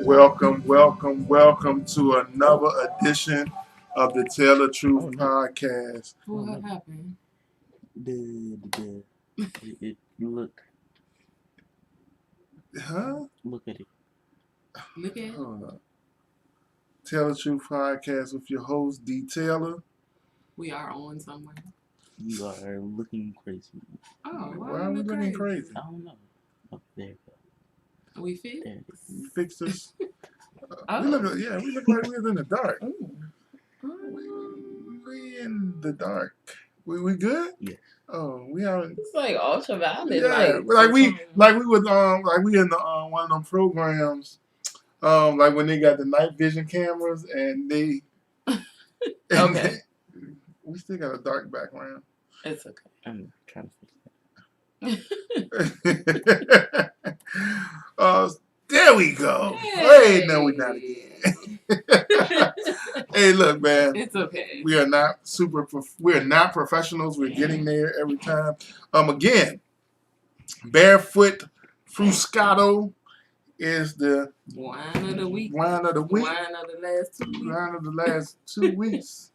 Welcome to another edition of the Tell the Truth podcast. What happened? You look Huh? at it. Look at it. Hold up. Tell the Truth podcast with your host, D. Taylor. We are on somewhere. You are looking crazy. Oh, Why are we look looking crazy? I don't know. Oh, there you go. We fit? There it is. You fixed us. Oh. We look like we was in the dark. Ooh. We in the dark. We good? Yes. Oh, we haven't. It's like ultraviolet. Yeah, we in the one of them programs, like when they got the night vision cameras and they. Okay. We still got a dark background. It's okay. I'm trying to fix There we go. Hey. Hey, no, we're not again. Hey, look, man. It's okay. We are not we're not professionals. We're getting there every time. Again, Barefoot Fruscato is the Wine of the week. wine of the week. Wine of the last 2 weeks. Wine of the last 2 weeks.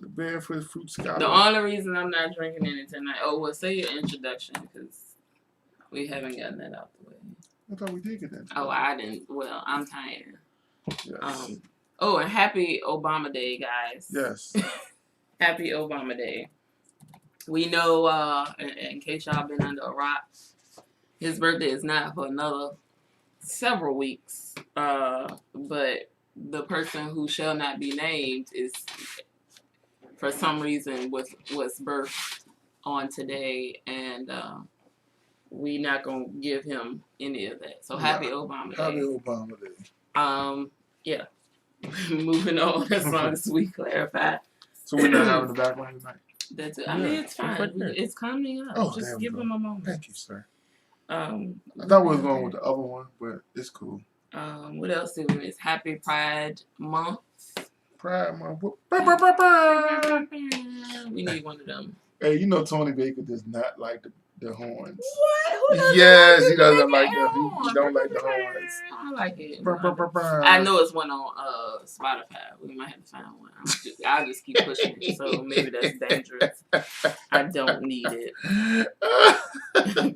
The Barefoot Fruscato. The only reason I'm not drinking any tonight. Oh, well, say your introduction because we haven't gotten that out the way. I thought we did get that. Oh, I didn't. Well, I'm tired. Yes. And happy Obama Day, guys. Yes. Happy Obama Day. We know, in case y'all been under a rock, his birthday is not for another several weeks. But the person who shall not be named is, for some reason, was birthed on today, and we not gonna give him any of that. So happy Obama Day. Happy Obama Day. Yeah. Moving on, as long as we clarify. So we're not having the background tonight. That's it. I mean, it's fine. It's coming up. Oh, just there we give go. them a moment. Thank you, sir. I I thought we was going with the other one, but it's cool. What else is it? It's Happy Pride Month. Pride Month. We need one of them. Hey, you know Tony Baker does not like the horns. What? Who doesn't Yes, like he doesn't the like them. horns? He don't like the horns. I like it. I I know it's one on Spotify. We might have to find one. I'll just keep pushing it. So maybe that's dangerous. I don't need it.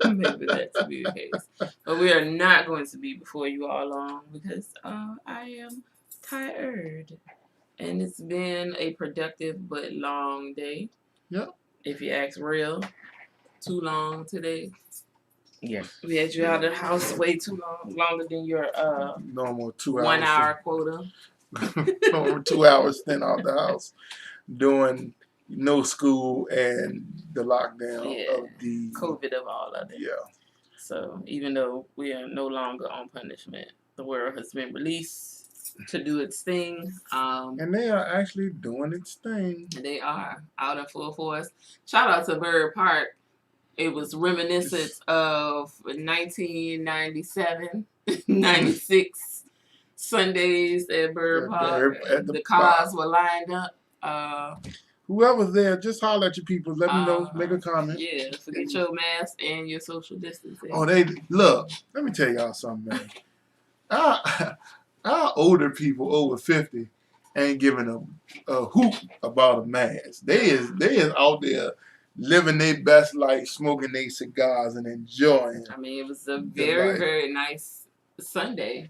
Maybe that to be the case. But we are not going to be before you all long because I am tired. And it's been a productive but long day. Yep. If you ask real, too long today. Yes. We had you out of the house way too long, longer than your normal 2 hours. 1 hour quota. Normal 2 hours spent out the house doing no school and the lockdown of the COVID of all of it. Yeah. So even though we are no longer on punishment, the world has been released to do its thing. And they are actually doing its thing. They are out in full force. Shout out to Bird Park. It was reminiscent of 1997, 96 Sundays at Bird Park. The cars were lined up. Whoever's there, just holler at your people. Let me know. Make a comment. Yeah, forget your mask and your social distancing. Oh, look. Let me tell y'all something, man. Our older people over 50 ain't giving a hoot about a mask. They is out there living their best life, smoking their cigars and enjoying. I mean, it was a very, very nice Sunday.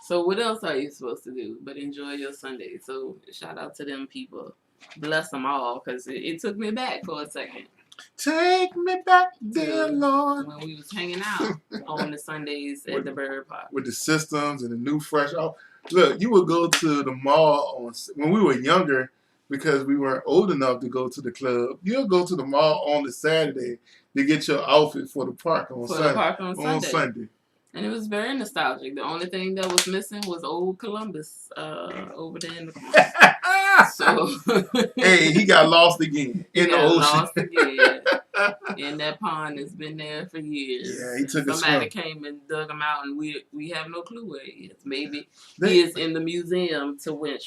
So what else are you supposed to do but enjoy your Sunday? So shout out to them people. Bless them all, because it took me back for a second. Take me back, dear Lord. When we was hanging out on the Sundays at the Bird Park. With the systems and the new fresh. Look, you would go to the mall when we were younger, because we weren't old enough to go to the club. You'll go to the mall on the Saturday to get your outfit for the park on Sunday. And it was very nostalgic. The only thing that was missing was old Columbus over there in the corner. So hey, he got lost again in the ocean. Lost again. And that pond has been there for years. Yeah, he took Somebody came and dug him out, and we have no clue where he is. Maybe he is in the museum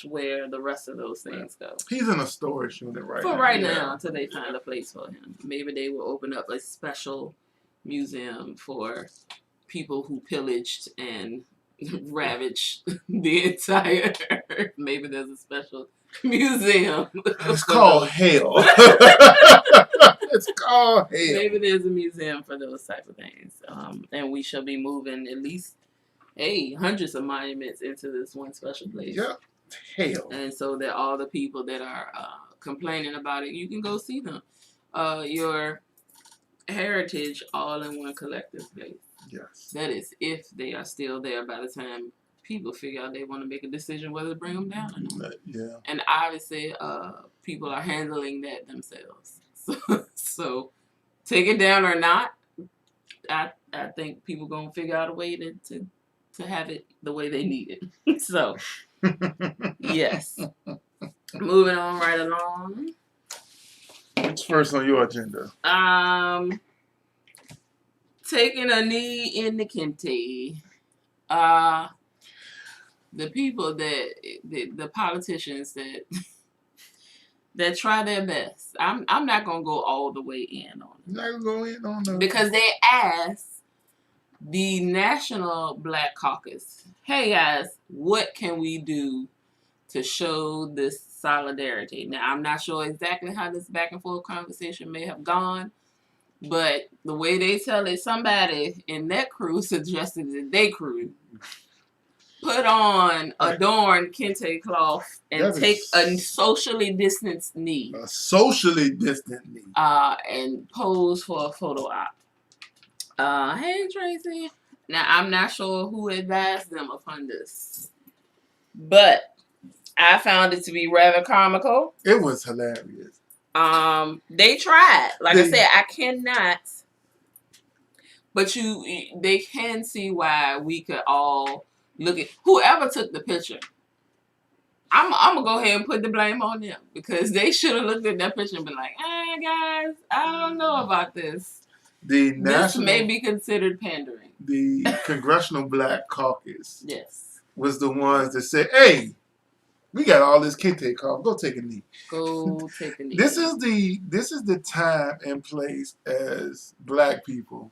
where the rest of those things go. He's in a storage unit right now. For right now, until they find a place for him. Maybe they will open up a special museum for people who pillaged and ravage the entire earth. Maybe there's a special museum. It's for called those. hell. It's called hell. Maybe there's a museum for those type of things. And we shall be moving at least hundreds of monuments into this one special place. Yep. Hell. And so that all the people that are complaining about it, you can go see them. Your heritage all in one collective place. Yes. That is if they are still there by the time people figure out they want to make a decision whether to bring them down or not. Yeah. And obviously, people are handling that themselves. So take it down or not, I think people gonna figure out a way to have it the way they need it. So yes. Moving on right along. What's first on your agenda? Taking a knee in the Kente. The people the politicians that try their best. I'm not gonna go all the way in on it. Not gonna go in on the Because they asked the National Black Caucus, hey guys, what can we do to show this solidarity? Now, I'm not sure exactly how this back and forth conversation may have gone, but the way they tell it, somebody in that crew suggested that they crew put on adorned kente cloth and take a socially distanced knee. A socially distant knee. And pose for a photo op. Hey Tracy. Now I'm not sure who advised them upon this, but I found it to be rather comical. It was hilarious. They tried. Like I said, I cannot. But they can see why we could all look at whoever took the picture. I'm gonna go ahead and put the blame on them because they should have looked at that picture and been like, "Hey guys, I don't know about this. This may be considered pandering." The Congressional Black Caucus, Yes, was the ones that said, "Hey, we got all this kente cloth. Go take a knee. go take a knee." This is the time and place as Black people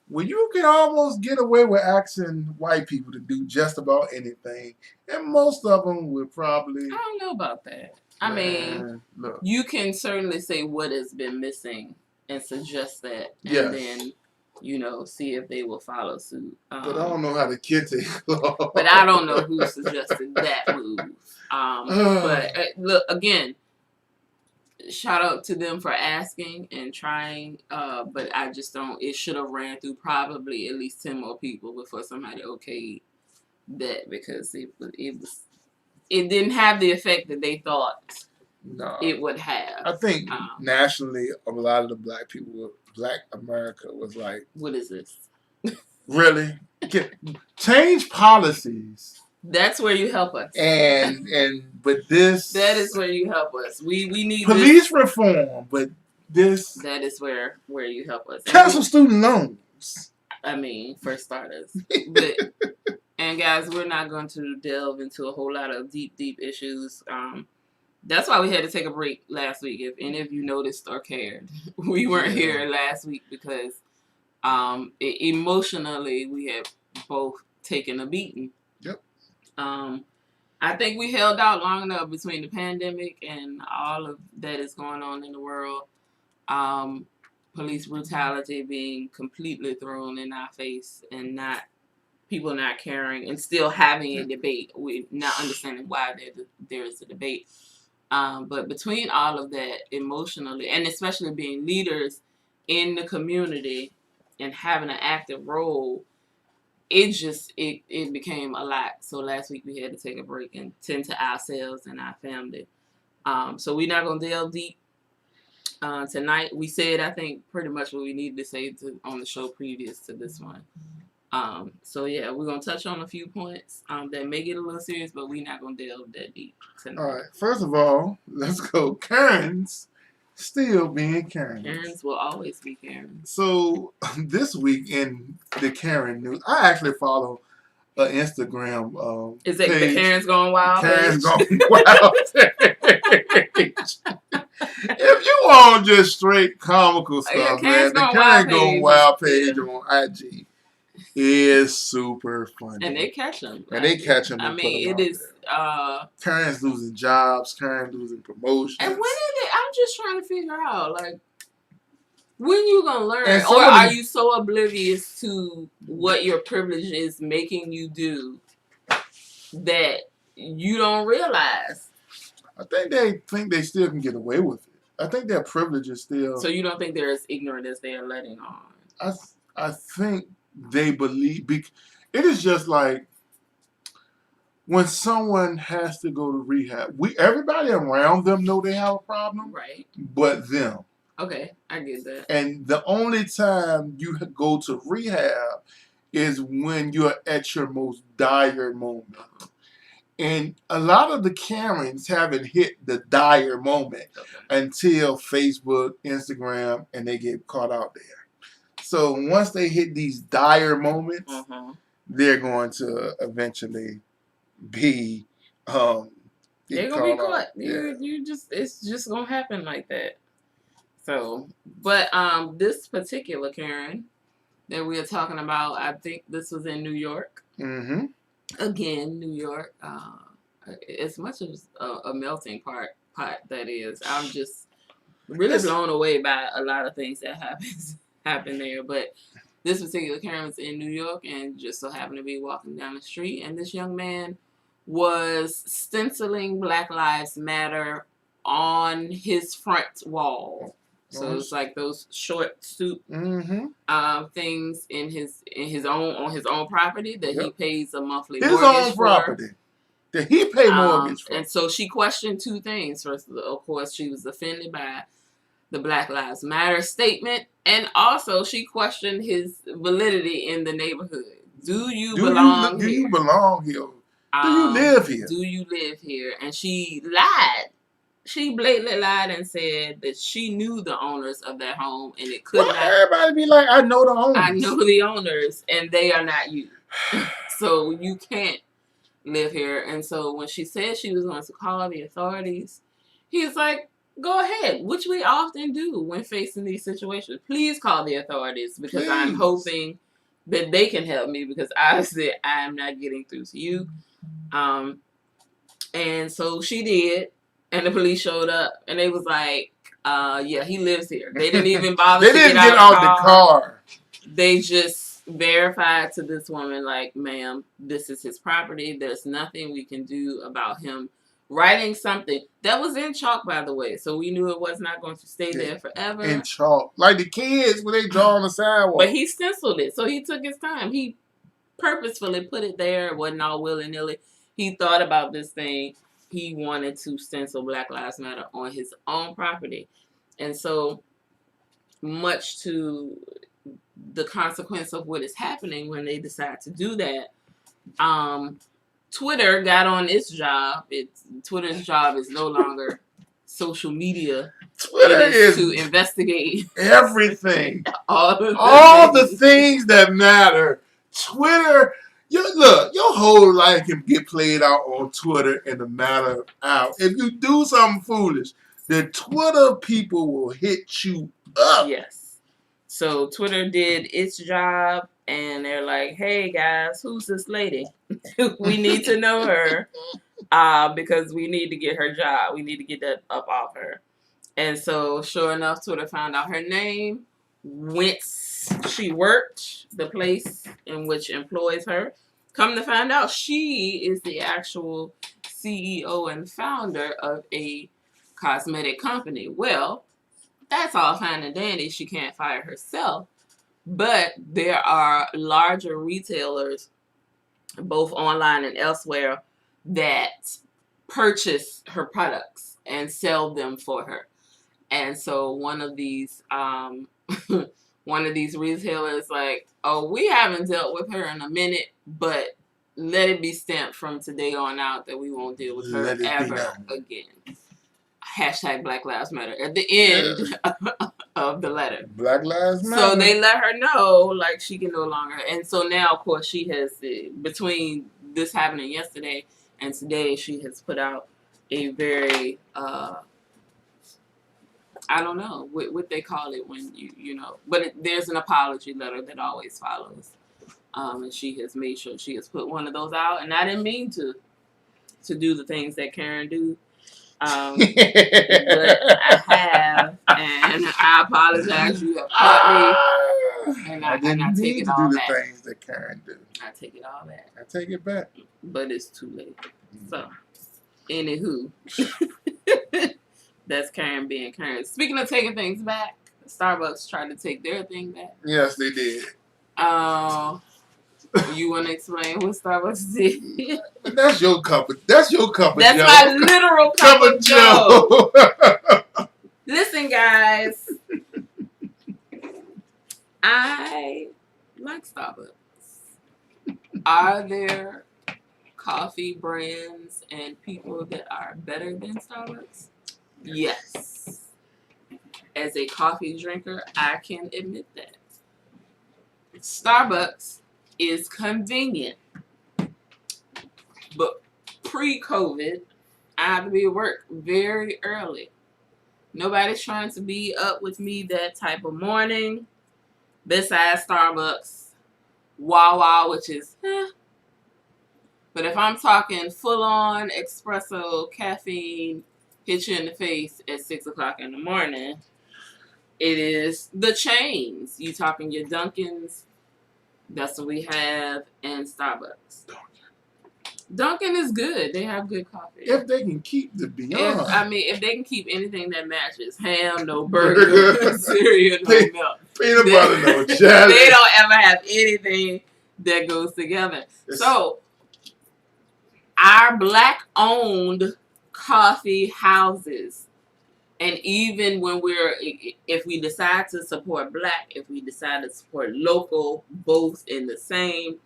where you can almost get away with asking white people to do just about anything, and most of them would probably. I don't know about that. I mean, look. you can certainly say what has been missing and suggest that, and Yes. then see if they will follow suit. But I don't know how the kente cloth. But I don't know who suggested that move. But look, again, shout out to them for asking and trying. But I just don't. It should have ran through probably at least 10 more people before somebody okayed that, because it didn't have the effect that they thought it would have. I think nationally, a lot of the Black people, Black America, was like, "What is this? Really? Change policies." That's where you help us. But this. That is where you help us. We need police reform, but this. That is where you help us. Cancel student loans. I mean, for starters. And guys, we're not going to delve into a whole lot of deep issues. That's why we had to take a break last week. If any of you noticed or cared, we weren't here last week because emotionally we had both taken a beating. Yep. I think we held out long enough between the pandemic and all of that is going on in the world. Police brutality being completely thrown in our face and people not caring and still having a debate. We're not understanding why there is a debate. But between all of that, emotionally, and especially being leaders in the community and having an active role, it became a lot. So last week we had to take a break and tend to ourselves and our family. So we're not going to delve deep tonight. We said, I think, pretty much what we needed to say on the show previous to this one. So yeah, we're going to touch on a few points that may get a little serious, but we're not going to delve that deep tonight. All right. First of all, let's go. Karen's still being Karen. Karens will always be Karens. So this week in the Karen news, I actually follow an Instagram Is it page. the Karens Going Wild? Karen's Going Wild page. If you want just straight comical stuff, Karen's man, the Going Wild Karen Going page. Wild page on IG is super funny. And they catch him. And they catch him I and put mean, him it out is. there. Karen's losing jobs. Karen's losing promotions. And when is it? I'm just trying to figure out, like, when you gonna learn, And or are you so oblivious to what your privilege is making you do that you don't realize? I think they still can get away with it. I think their privilege is still. So you don't think they're as ignorant as they are letting on? I think they believe. It is just like when someone has to go to rehab. Everybody around them know they have a problem, Right. but them. Okay, I get that. And the only time you go to rehab is when you're at your most dire moment. And a lot of the Karens haven't hit the dire moment until Facebook, Instagram, and they get caught out there. So once they hit these dire moments, they're going to eventually be they're gonna be caught. Yeah. It's just gonna happen like that. So, but this particular Karen that we are talking about, I think this was in New York. Mm-hmm. Again, New York. As much as a melting pot that is, I'm just really blown away by a lot of things that happen there. But this particular Karen was in New York and just so happened to be walking down the street, and this young man was stenciling Black Lives Matter on his front wall. So it's like those short stoop things in his own property that he pays a monthly mortgage for. His own property that he paid mortgage for. And so she questioned two things. First, of course, she was offended by the Black Lives Matter statement, and also she questioned his validity in the neighborhood. Do you belong here? Do you belong here? Do you live here? Do you live here? And she lied. She blatantly lied and said that she knew the owners of that home, and it could not. Everybody be like, I know the owners. I know the owners, and they are not you. So you can't live here. And so when she said she was going to call the authorities, he's like, go ahead, which we often do when facing these situations. Please call the authorities, because I'm hoping that they can help me, because obviously I am not getting through to you. And so she did. And the police showed up, and they was like, yeah, he lives here. They didn't even bother to get out the car. They just verified to this woman, like, ma'am, this is his property. There's nothing we can do about him writing something that was in chalk, by the way. So we knew it was not going to stay there forever. In chalk. Like the kids when they draw on the sidewalk. But he stenciled it, so he took his time. He purposefully put it there. It wasn't all willy-nilly. He thought about this thing. He wanted to stencil Black Lives Matter on his own property. And so, much to the consequence of what is happening when they decide to do that, Twitter got on its job. Twitter's job is no longer social media. Twitter is to investigate everything. all the things that matter. Twitter... your whole life can get played out on Twitter in a matter of hours. If you do something foolish, the Twitter people will hit you up. Yes. So Twitter did its job, and they're like, hey, guys, who's this lady? We need to know her because we need to get her job. We need to get that up off her. And so, sure enough, Twitter found out her name, whence she worked, the place in which employs her. Come to find out, she is the actual CEO and founder of a cosmetic company. Well, that's all fine and dandy. She can't fire herself. But there are larger retailers, both online and elsewhere, that purchase her products and sell them for her. And so one of these retailers like, oh, we haven't dealt with her in a minute, but let it be stamped from today on out that we won't deal with her ever again. Hashtag Black Lives Matter at the end of the letter. Black Lives Matter. So they let her know, like, she can no longer. And so now, of course, she has, between this happening yesterday and today, she has put out a very, I don't know what they call it when you know. But there's an apology letter that always follows and she has made sure she has put one of those out. And I didn't mean to do the things that Karen do. But I have, and I apologize. You have caught me, and I didn't take mean it to all do the back. things that Karen do. I take it all back, I take it back. but it's too late. So, anywho, that's Karen being Karen. Speaking of taking things back, Starbucks tried to take their thing back. Yes, they did. You want to explain what Starbucks did? That's your cup of That's That's Joe. my literal cup of Joe. Joe. Listen, guys. I like Starbucks. Are there coffee brands and people that are better than Starbucks? Yes. As a coffee drinker, I can admit that. Starbucks is convenient. But pre-COVID, I have to be at work very early. Nobody's trying to be up with me that type of morning. Besides Starbucks, Wawa, which is But if I'm talking full-on espresso, caffeine, hit you in the face at 6 o'clock in the morning, it is the chains. You talking your Dunkins, that's what we have, and Starbucks. Dunkin' is good. They have good coffee. If they can keep the Beyond. If they can keep anything that matches, ham, no burger, cereal, no milk. Peanut butter, no jelly. They don't ever have anything that goes together. So, our black-owned coffee houses, and even when if we decide to support black, if we decide to support local, both in the same,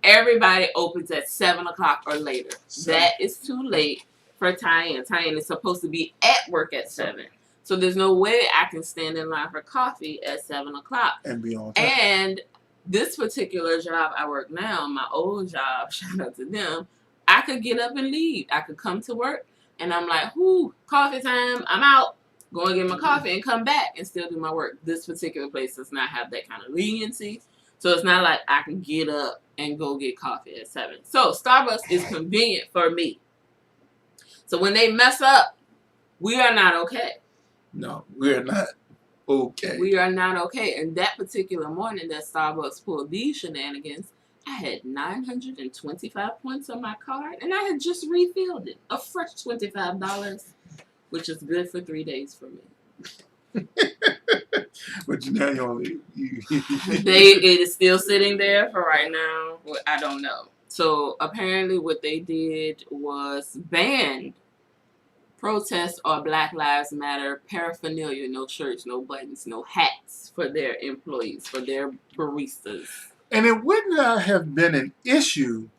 everybody opens at 7 o'clock or later. That is too late for Tyann. Tyann is supposed to be at work at 7. So there's no way I can stand in line for coffee at 7 o'clock. And be on time. And this particular job I work now, my old job, shout out to them, I could get up and leave. I could come to work and I'm like, whoo, coffee time, I'm out. Go and get my coffee and come back and still do my work. This particular place does not have that kind of leniency. So it's not like I can get up and go get coffee at 7. So Starbucks is convenient for me. So when they mess up, we are not okay. No, we're not okay. We are not okay. And that particular morning that Starbucks pulled these shenanigans, I had 925 points on my card, and I had just refilled it. A fresh $25, which is good for 3 days for me. But now you only... It is still sitting there for right now. I don't know. So apparently what they did was ban protest or Black Lives Matter paraphernalia, no shirts, no buttons, no hats for their employees, for their baristas. And it would not have been an issue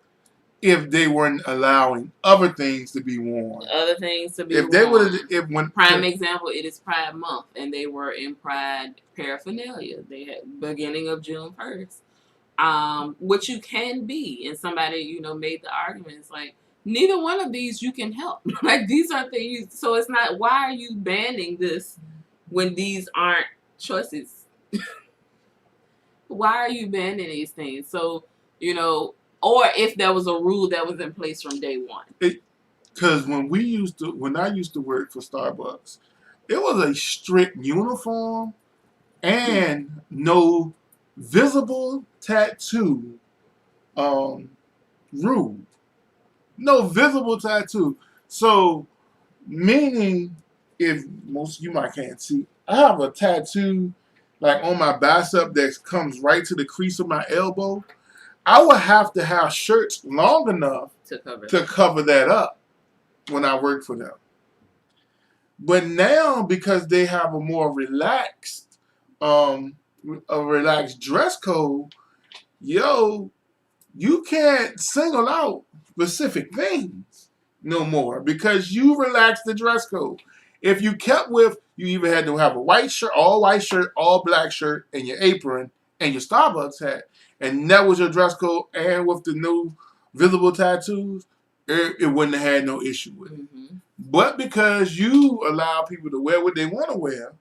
if they weren't allowing other things to be worn. Other things to be worn. If they would have... Prime example, it is Pride Month, and they were in Pride paraphernalia. They had beginning of June 1st. Which you can be. And somebody, made the argument. It's like, neither one of these you can help. Like, these aren't things. So it's not, why are you banning this when these aren't choices? Why are you banning these things? So, or if there was a rule that was in place from day one. Because when I used to work for Starbucks, it was a strict uniform and no visible tattoo rule. No visible tattoo. So, meaning, if most of you might can't see, I have a tattoo like on my bicep that comes right to the crease of my elbow. I would have to have shirts long enough to cover that up when I work for them. But now, because they have a more relaxed dress code, you can't single out specific things no more because you relaxed the dress code. If you kept with, you even had to have a white shirt, all black shirt, and your apron, and your Starbucks hat, and that was your dress code, and with the new visible tattoos, it wouldn't have had no issue with it. Mm-hmm. But because you allow people to wear what they want to wear,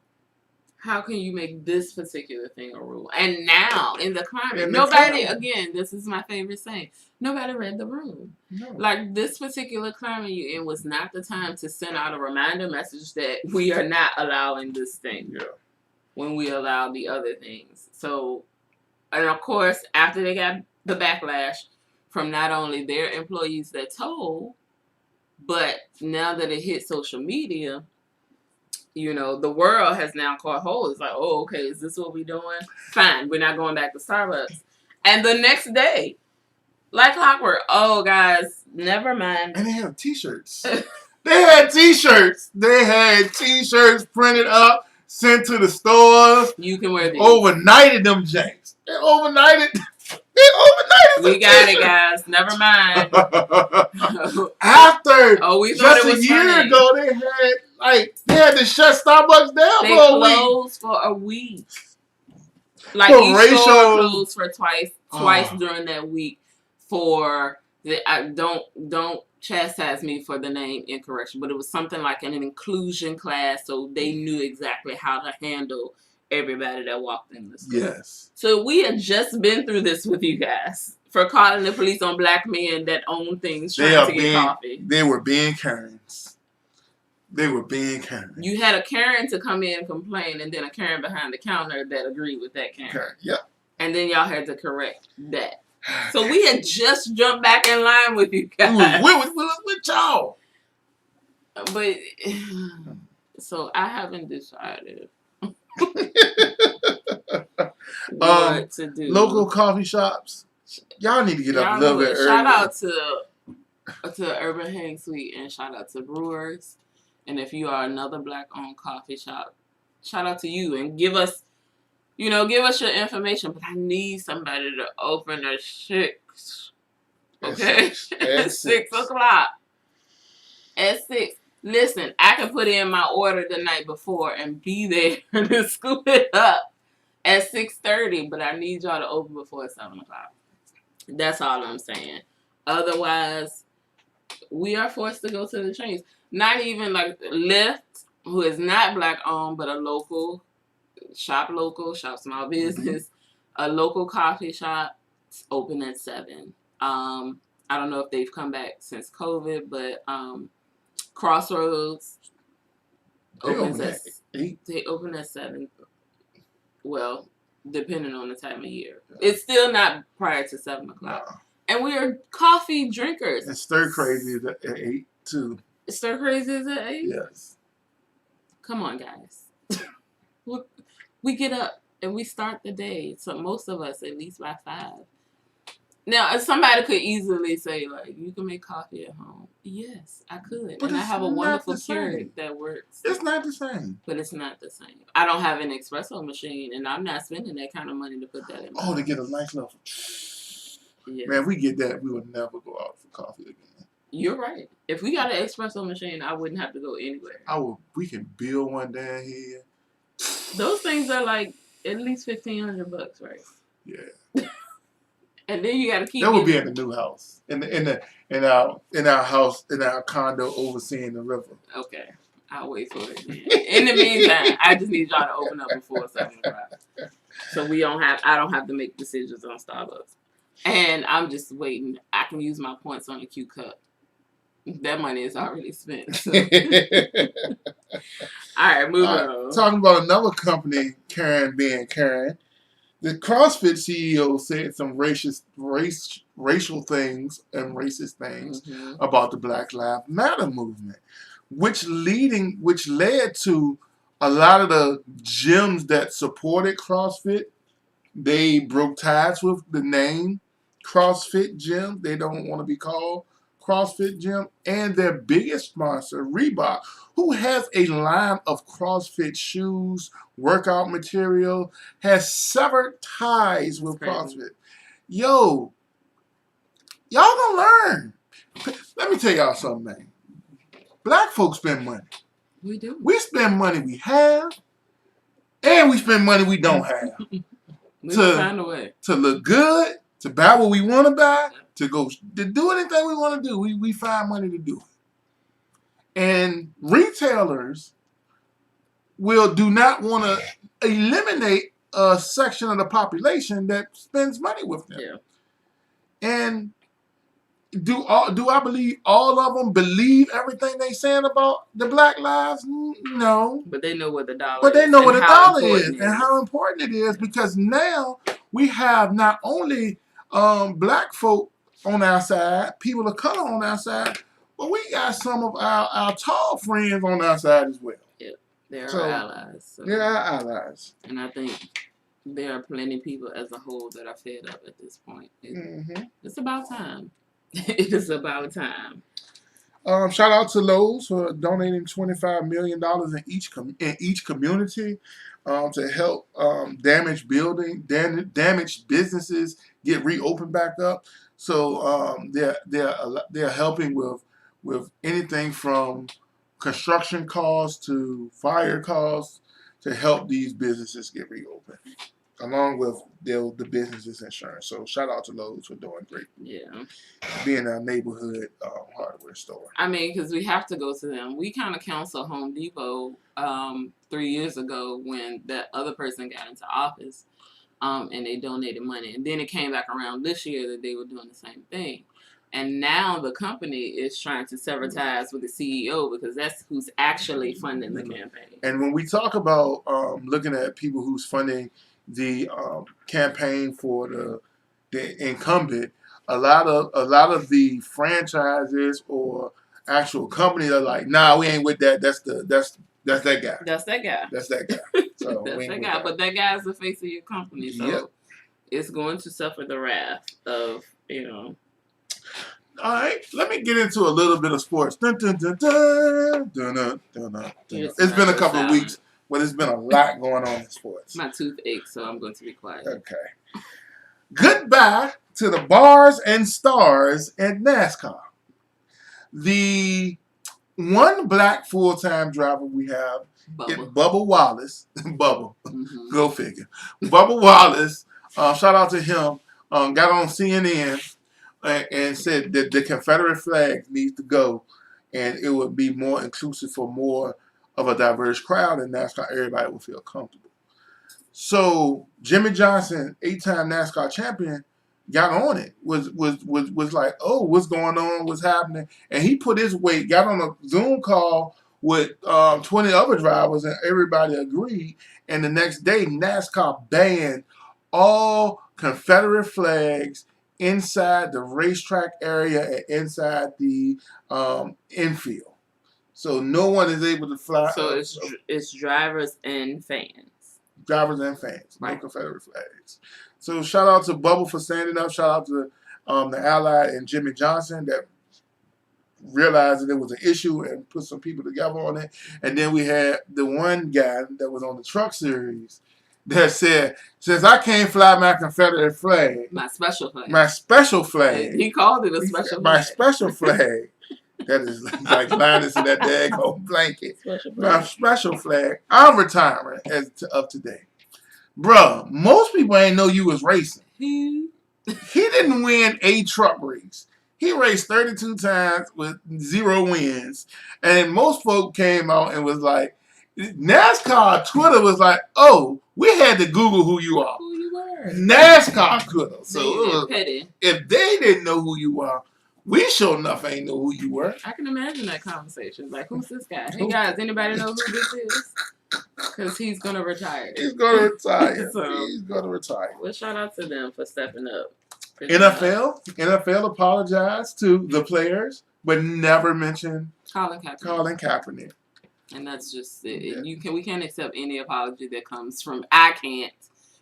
how can you make this particular thing a rule? And now, in the climate, In the nobody, climate. again, this is my favorite saying, nobody read the room. No. Like, this particular climate you in was not the time to send out a reminder message that we are not allowing this thing. Yeah. When we allow the other things. So, and of course, after they got the backlash from not only their employees that told, but now that it hit social media, you know, the world has now caught hold. It's like, oh, okay, is this what we're doing? Fine, we're not going back to Starbucks. And the next day, like clockwork, oh, guys, never mind. And they have T-shirts. They had T-shirts. They had T-shirts printed up, sent to the stores. You can wear these. Overnighted them janks. They overnighted. We got it, guys. Never mind. After Oh, we thought just it was a year funny. ago, they had to shut Starbucks down They for a week. closed for a week. Like For each racial- store closed for twice Oh. during that week for the don't chastise me for the name incorrection, but it was something like an inclusion class, so they knew exactly how to handle everybody that walked in the store. Yes. So we had just been through this with you guys for calling the police on black men that own things They trying are to get being- coffee. They were being Karens. They were being Karens. You had a Karen to come in and complain, and then a Karen behind the counter that agreed with that Karen. Karen. Yep. And then y'all had to correct that. So we had just jumped back in line with you We guys. was with y'all. But, so I haven't decided what to do. Local coffee shops. Y'all need to get up Y'all a little know bit what? early. Shout out to Urban Hang Suite and shout out to Brewers. And if you are another black-owned coffee shop, shout out to you and give us your information. But I need somebody to open at 6. Okay? At 6 o'clock. At 6. Listen, I can put in my order the night before and be there to scoop it up at 6:30, but I need y'all to open before 7 o'clock. That's all I'm saying. Otherwise, we are forced to go to the chains. Not even like Lyft, who is not black owned, but a local, shop small business, a local coffee shop, it's open at 7. I don't know if they've come back since COVID, but Crossroads They opens open at at 8. They open at 7. Well, depending on the time of year. It's still not prior to 7 o'clock. No. And we are coffee drinkers. And Stir Crazy is at 8 too. Stir Crazy is at 8? Yes. Come on, guys. We get up and we start the day. So most of us, at least by 5. Now, somebody could easily say, like, you can make coffee at home. Yes, I could. But and I it's have a not wonderful the same. Keurig that works. It's not the same. But it's not the same. I don't have an espresso machine, and I'm not spending that kind of money to put that in. Oh, to get a nice little. Yeah. Man, if we get that, we would never go out for coffee again. You're right. If we got an espresso machine, I wouldn't have to go anywhere. We can build one down here. Those things are like at least $1,500, right? Yeah. And then you got to keep. That would be in the new house. In our house, in our condo overseeing the river. Okay. I'll wait for it. Then. In the meantime, I just need y'all to open up before 7 o'clock. So I don't have to make decisions on Starbucks. And I'm just waiting. I can use my points on a Q cup. That money is already spent. So. All right, moving on. Talking about another company, Karen being Karen. The CrossFit CEO said some racial things and racist things Mhm. about the Black Lives Matter movement, which led to a lot of the gyms that supported CrossFit. They broke ties with the name CrossFit Gym. They don't want to be called CrossFit Gym. And their biggest sponsor, Reebok, who has a line of CrossFit shoes, workout material, has severed ties with Crazy. CrossFit. Yo, y'all gonna learn. Let me tell y'all something, man. Black folks spend money. We do. We spend money we have, and we spend money we don't have. We to- find a way. To look good, to buy what we want to buy, to do anything we want to do. We find money to do it. And retailers do not want to eliminate a section of the population that spends money with them. Yeah. And do I believe all of them believe everything they saying about the Black lives? No. But they know what the dollar But they is know and what a how dollar is important it and how important it is, because now we have not only black folk on our side, people of color on our side, but we got some of our tall friends on our side as well. They're So, our allies. So. They're our allies. And I think there are plenty of people as a whole that are fed up at this point. It's about time. It is about time. Shout out to Lowe's for donating $25 million in each community to help damaged businesses get reopened back up. So they're helping with anything from construction costs to fire costs to help these businesses get reopened, along with the business's insurance. So shout out to Lowe's for doing great. Yeah. Being a neighborhood hardware store. I mean, because we have to go to them. We kind of counseled Home Depot 3 years ago when that other person got into office, and they donated money. And then it came back around this year that they were doing the same thing. And now the company is trying to sever ties with the CEO because that's who's actually funding the campaign. And when we talk about looking at people who's funding the campaign for the incumbent, a lot of the franchises or actual companies are like, nah, we ain't with that. That's that guy. That's that guy. That's that guy. So that's that guy. But that guy's the face of your company, so it's going to suffer the wrath of All right, let me get into a little bit of sports. Dun, dun, dun, dun, dun, dun, dun, dun. It's been a couple of weeks, but there's been a lot going on in sports. My tooth aches, so I'm going to be quiet. Okay. Goodbye to the bars and stars at NASCAR. The one black full-time driver we have is Bubba Wallace. Bubba, go figure. Bubba Wallace, shout out to him, got on CNN and said that the Confederate flag needs to go, and it would be more inclusive for more of a diverse crowd in NASCAR. Everybody would feel comfortable. So Jimmy Johnson, 8-time NASCAR champion, got on it. Was like, oh, what's going on? What's happening? And he put his weight. Got on a Zoom call with 20 other drivers, and everybody agreed. And the next day, NASCAR banned all Confederate flags inside the racetrack area and inside the infield. So no one is able to fly. So it's drivers and fans. Drivers and fans. No Confederate flags. So shout out to Bubba for standing up. Shout out to the ally and Jimmy Johnson that realized that there was an issue and put some people together on it. And then we had the one guy that was on the truck series that said, since I can't fly my Confederate flag. My special flag. My special flag. He called it a special flag. My special flag. That is like Linus in that daggone blanket. My special flag. I'm retiring as of today. Bruh, most people ain't know you was racing. He didn't win a truck race. He raced 32 times with 0 wins. And most folk came out and was like, NASCAR Twitter was like, oh, we had to Google who you are. Who you were. NASCAR Twitter. So petty. If they didn't know who you are, we sure enough ain't know who you were. I can imagine that conversation. Like, who's this guy? Hey guys, anybody know who this is? Because he's going to retire. He's going to retire. So, he's going to retire. Well, shout out to them for stepping up. NFL apologized to the players, but never mentioned Colin Kaepernick. And that's just it. Yeah. We can't accept any apology that comes from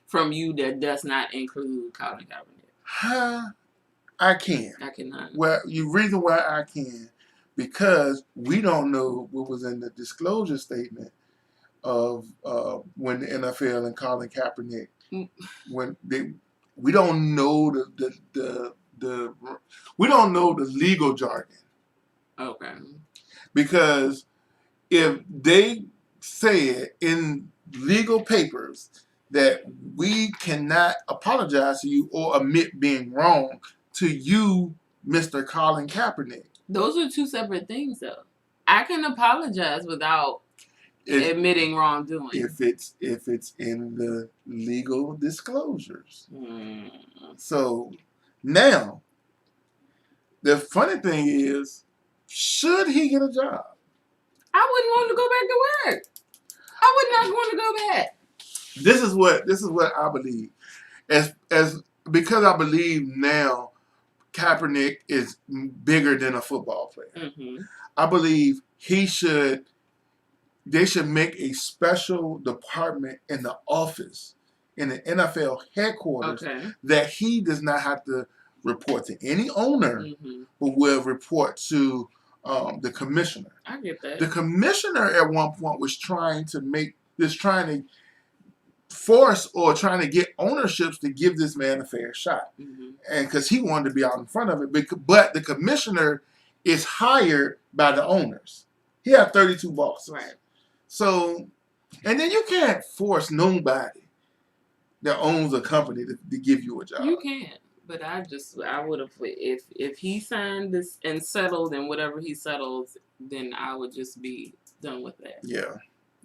from you that does not include Colin Kaepernick. I can. I cannot. Well, the reason why I can, because we don't know what was in the disclosure statement of when the NFL and Colin Kaepernick, we don't know we don't know the legal jargon. Okay. Because if they said in legal papers that we cannot apologize to you or admit being wrong to you, Mr. Colin Kaepernick. Those are two separate things, though. I can apologize without admitting wrongdoing. if it's in the legal disclosures. Mm. So now the funny thing is, should he get a job? I wouldn't want to go back to work. I would not want to go back. This is what I believe. As because I believe now Kaepernick is bigger than a football player. Mm-hmm. I believe they should make a special department in the office, in the NFL headquarters, that he does not have to report to any owner, but will report to the commissioner. I get that. The commissioner at one point was trying to force or trying to get ownerships to give this man a fair shot, and because he wanted to be out in front of it. But the commissioner is hired by the owners. He had 32 bosses. Right. So, and then you can't force nobody that owns a company to give you a job. You can't. But I would have, if he signed this and settled and whatever he settles, then I would just be done with that. Yeah.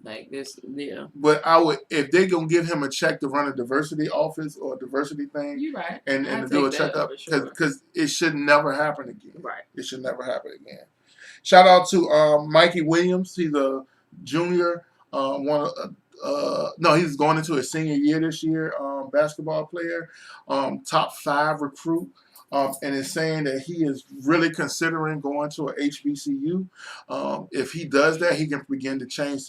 Like this, yeah. But I would, if they gonna give him a check to run a diversity office or a diversity thing, you're right, and to do a checkup, because it should never happen again. Right. It should never happen again. Shout out to Mikey Williams. He's a junior. He's going into his senior year this year. Basketball player, top 5 recruit. And is saying that he is really considering going to a HBCU. If he does that, he can begin to change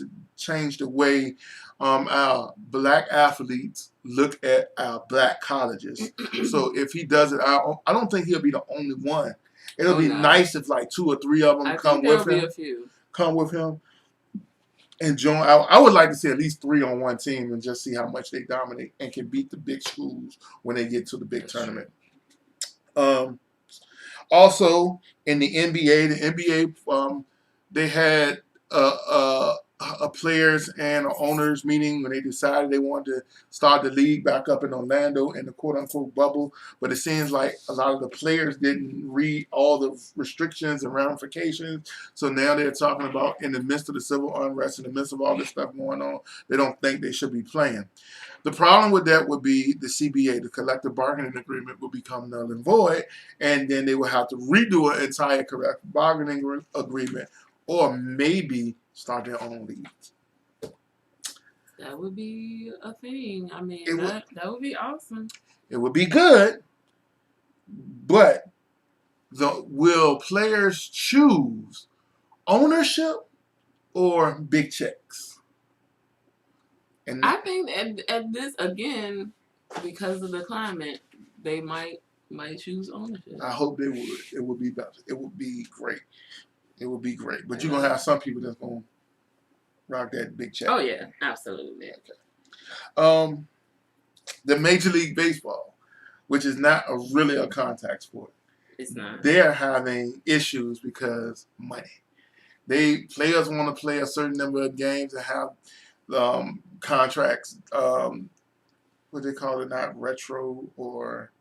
the way our black athletes look at our black colleges. So if he does it, I don't think he'll be the only one. It'll be nice if like 2 or 3 of them come with him. And join. I would like to see at least 3 on one team and just see how much they dominate and can beat the big schools when they get to the big tournament. Also in the NBA, they had a players and owners meeting when they decided they wanted to start the league back up in Orlando in the quote-unquote bubble. But it seems like a lot of the players didn't read all the restrictions and ramifications. So now they're talking about, in the midst of the civil unrest, in the midst of all this stuff going on, they don't think they should be playing. The problem with that would be the CBA, the collective bargaining agreement, will become null and void, and then they will have to redo an entire collective bargaining agreement, or maybe start their own leagues. That would be a thing. I mean, that would be awesome. It would be good, but will players choose ownership or big checks? And I think at this, again, because of the climate, they might choose ownership. I hope they would. It would be better. It would be great. It would be great. But you're going to have some people that's going to rock that big check. Oh, yeah. Absolutely. Okay. The Major League Baseball, which is not really a contact sport. It's not. They're having issues because money. Players want to play a certain number of games and have contracts, what they call it, not retro or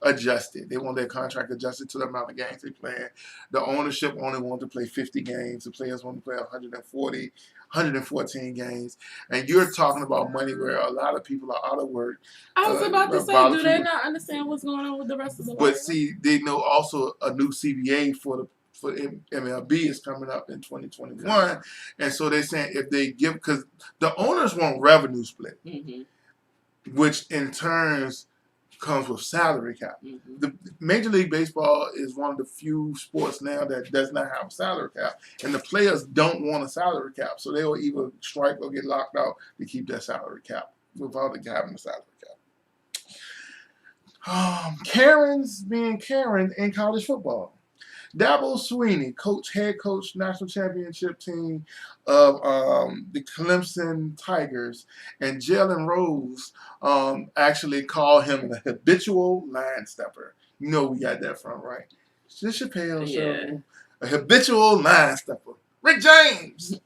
adjusted. They want their contract adjusted to the amount of games they play. The ownership only wants to play 50 games. The players want to play 114 games. And you're talking about money where a lot of people are out of work. I was about to say, do they not understand what's going on with the rest of the world? But see, they know also a new CBA for MLB is coming up in 2021, and so they're saying if they give, because the owners want revenue split, which in turns comes with salary cap. The Major League Baseball is one of the few sports now that does not have a salary cap, and the players don't want a salary cap, so they will either strike or get locked out to keep that salary cap without having a salary cap. Karens being Karen in college football. Dabo Swinney, head coach, national championship team of the Clemson Tigers, and Jalen Rose actually called him a habitual line stepper. You know we got that from, right? It's the Chappelle show. A habitual line stepper. Rick James.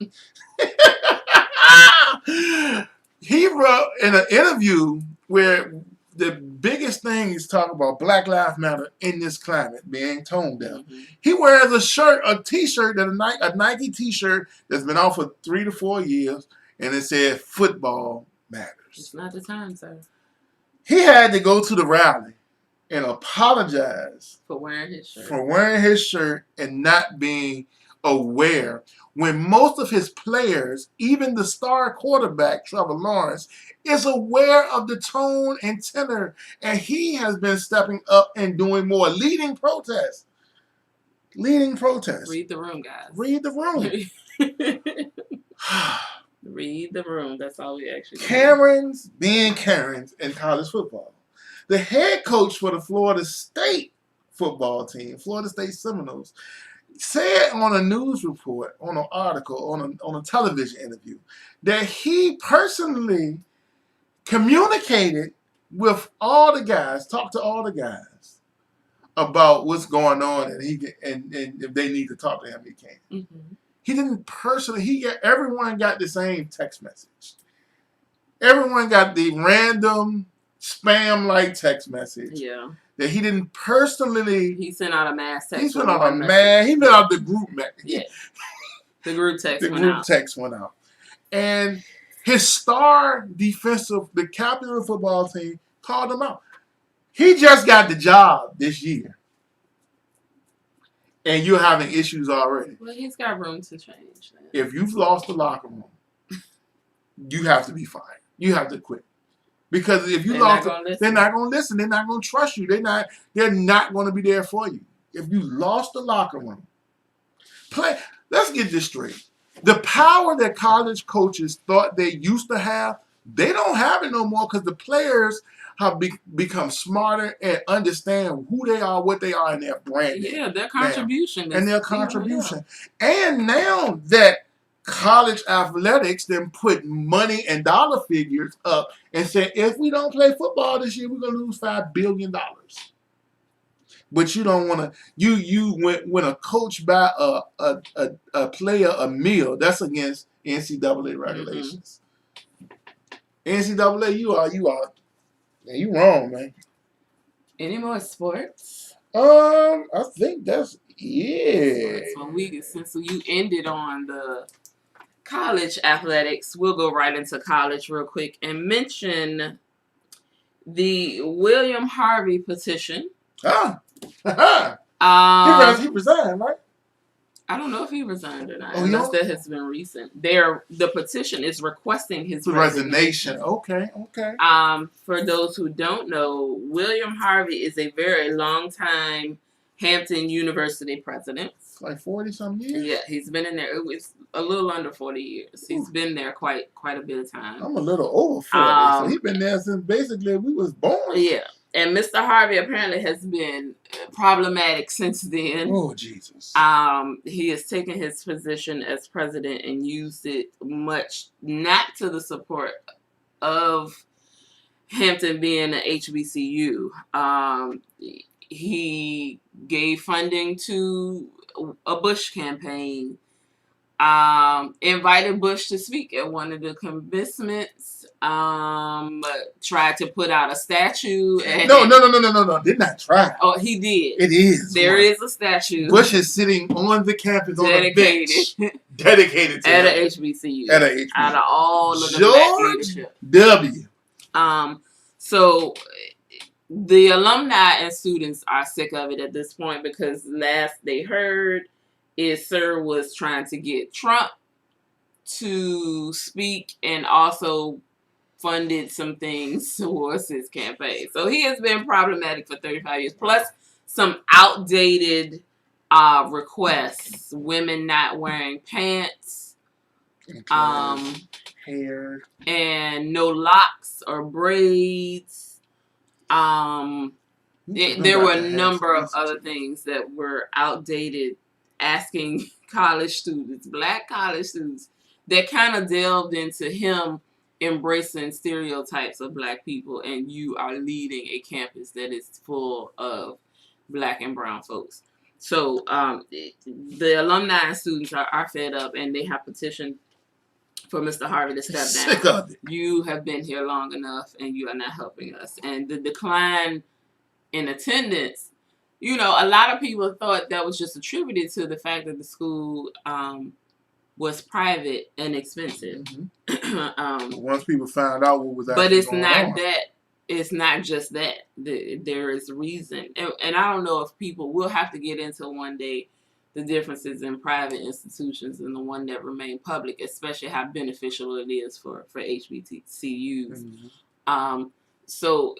He wrote in an interview where the biggest thing is talk about Black Lives Matter in this climate being toned down. Mm-hmm. He wears a T-shirt, a Nike T-shirt that's been out for 3 to 4 years, and it said "Football Matters." It's not the time, sir, He had to go to the rally and apologize for wearing his shirt. for wearing his shirt and not being aware when most of his players, even the star quarterback, Trevor Lawrence, is aware of the tone and tenor, and he has been stepping up and doing more, leading protests. Leading protests. Read the room, guys. Read the room. Read the room. That's all we actually do. Karens being Karens in college football. The head coach for the Florida State football team, Florida State Seminoles, said on a news report, on an article, on a television interview, that he personally communicated with all the guys, talked to all the guys about what's going on, and if they need to talk to him, he can. Mm-hmm. He didn't personally. Everyone got the same text message. Everyone got the random spam-like text message. Yeah. That he didn't personally. He sent out a mass text. He sent out He sent out the group message. Yeah. The group text The went group out. text went out, and his star the captain of the football team, called him out. He just got the job this year, and you're having issues already. Well, he's got room to change. Then. If you've lost the locker room, you have to be fired. You have to quit. Because if you They're lost, not gonna they're not going to listen. They're not going to trust you. They're not going to be there for you. If you lost the locker room, let's get this straight. The power that college coaches thought they used to have, they don't have it no more because the players have become smarter and understand who they are, what they are, and their brand. Yeah, their contribution. And their contribution. And now that college athletics then put money and dollar figures up and say, if we don't play football this year, we're going to lose $5 billion. But you don't want to. When a coach buy a player a meal, that's against NCAA regulations. NCAA, you are. Man, you wrong, man. Any more sports? I think that's it. So since you ended on the college athletics, we'll go right into college real quick and mention the William Harvey petition. He resigned, right? I don't know if he resigned or not. Oh, unless that has been recent. The petition is requesting his resignation. Okay. For those who don't know, William Harvey is a very long time Hampton University president. Like 40-some years? Yeah, he's been in there. It was a little under 40 years. He's been there quite a bit of time. I'm a little over 40, so he's been there since basically we was born. Yeah, and Mr. Harvey apparently has been problematic since then. Oh, Jesus. He has taken his position as president and used it much not to the support of Hampton being an HBCU. He gave funding to a Bush campaign, invited Bush to speak at one of the commencements, tried to put out a statue. No. Did not try. Oh, he did. It is. There is a statue. Bush is sitting on the campus on a bench. Dedicated to at him. a HBCU. At a HBCU. Out of all of the George black leadership. W. So the alumni and students are sick of it at this point because last they heard is Sir was trying to get Trump to speak and also funded some things towards his campaign. So he has been problematic for 35 years. Plus some outdated requests. Women not wearing pants. Hair. And no locks or braids. There were a number of other things that were outdated, asking college students, black college students, that kind of delved into him embracing stereotypes of black people, and you are leading a campus that is full of black and brown folks. So the alumni and students are fed up, and they have petitioned for Mr. Harvey to step Sick down. of it. You have been here long enough, and you are not helping us. And the decline in attendance, you know, a lot of people thought that was just attributed to the fact that the school was private and expensive. Once people found out what was actually But it's going not on. that. It's not just that. There is reason. And I don't know if people will have to get into one day the differences in private institutions and the one that remain public, especially how beneficial it is for HBCUs. So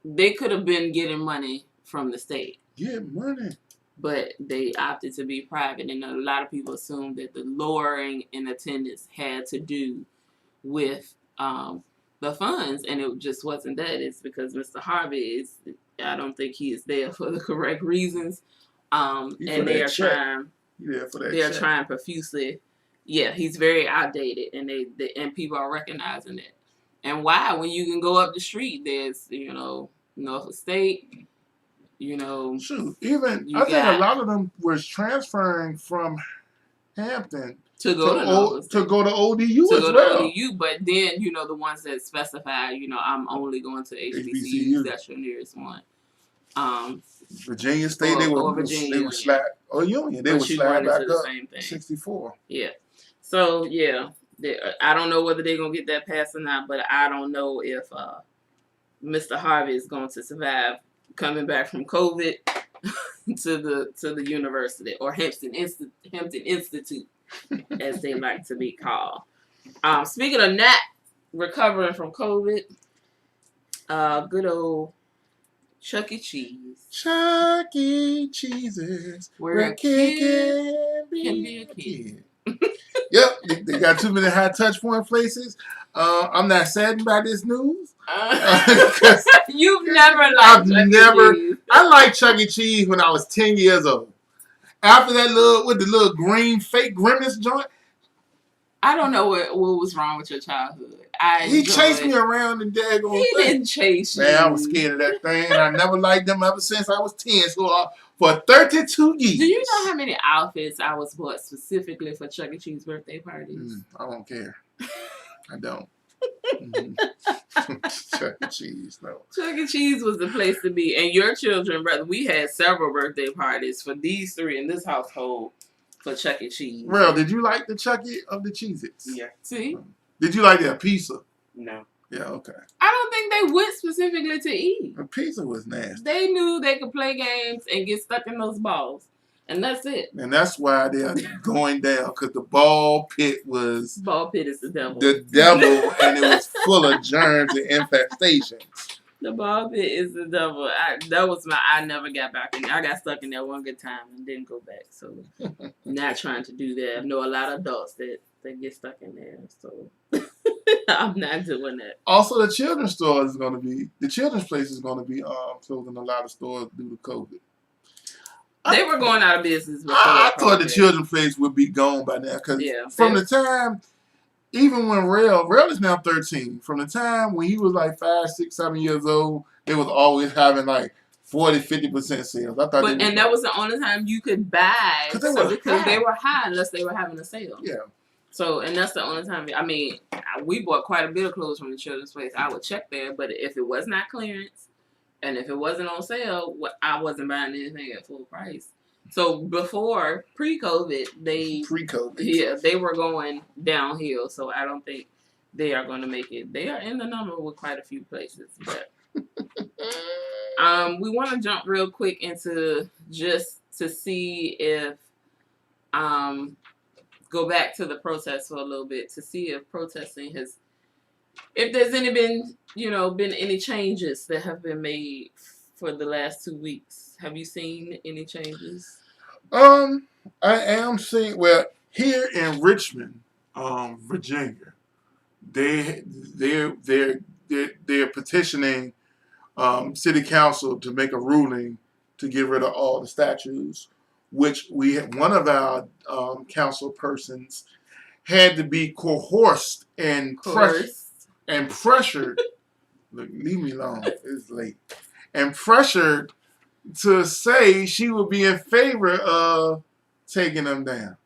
they could have been getting money from the state. Get money. But they opted to be private, and a lot of people assumed that the lowering in attendance had to do with the funds, and it just wasn't that. It's because Mr. Harvey I don't think he is there for the correct reasons, and they are trying. Yeah, for that. They are trying profusely. Yeah, he's very outdated, and and people are recognizing it. And why? When you can go up the street, there's Norfolk State. Shoot, even I think a lot of them was transferring from Hampton to go to ODU to as go well. To ODU, but then the ones that specify, I'm only going to HBCUs. That's your nearest one. Virginia State, they were slide. Oh, Union, they were slide back up. 64. Yeah. So yeah, I don't know whether they're gonna get that passed or not, but I don't know if Mr. Harvey is going to survive coming back from COVID to the university, or Hampton Institute, as they like to be called. Speaking of not recovering from COVID, good old Chuck E. Cheese. Chuck E. Cheese's where a kid can be a kid. Yep, they got too many high touch point places. I'm not saddened by this news. You've never liked Chuck E. Cheese. I liked Chuck E. Cheese when I was 10 years old. After that the little green fake grimace joint. I don't know what was wrong with your childhood. He chased me around the daggone He didn't chase you. Man, I was scared of that thing, and I never liked them ever since I was 10. So for 32 years. Do you know how many outfits I was bought specifically for Chuck E. Cheese birthday parties? I don't care. I don't. Chuck E. Cheese, no. Chuck E. Cheese was the place to be. And your children, brother, we had several birthday parties for these three in this household for Chuck E. Cheese. Well, did you like the Chuck E. of the Cheez-Its? Yeah. See? Did you like their pizza? No. Yeah, okay. I don't think they went specifically to eat. The pizza was nasty. They knew they could play games and get stuck in those balls. And that's it. And that's why they're going down, because the ball pit was... Ball pit is the devil. The devil, and it was full of germs and infestation. The ball pit is the devil. I never got back in there. I got stuck in there one good time and didn't go back. So, not trying to do that. I know a lot of adults that get stuck in there. So, I'm not doing that. Also, the children's place is going to be closing a lot of stores due to COVID. They were going out of business before. I thought the children's place would be gone by now, because from the time, even when Rail is now 13, from the time when he was like 5, 6, 7 years old, they was always having like 40, 50% sales. I thought, that was the only time you could buy, because they were high unless they were having a sale. Yeah. So, and that's the only time. I mean, we bought quite a bit of clothes from the children's place. I would check there, but if it was not clearance, and if it wasn't on sale, I wasn't buying anything at full price. So before, pre-COVID, they were going downhill. So I don't think they are going to make it. They are in the number with quite a few places. But we want to jump real quick into just to see if go back to the protest for a little bit to see if protesting if there's been any changes that have been made for the last 2 weeks. Have you seen any changes? I am seeing, well, here in Richmond, Virginia, they're petitioning city council to make a ruling to get rid of all the statues, which one of our council persons had to be coerced and pressured. Look, leave me alone. It's late. And pressured to say she would be in favor of taking them down.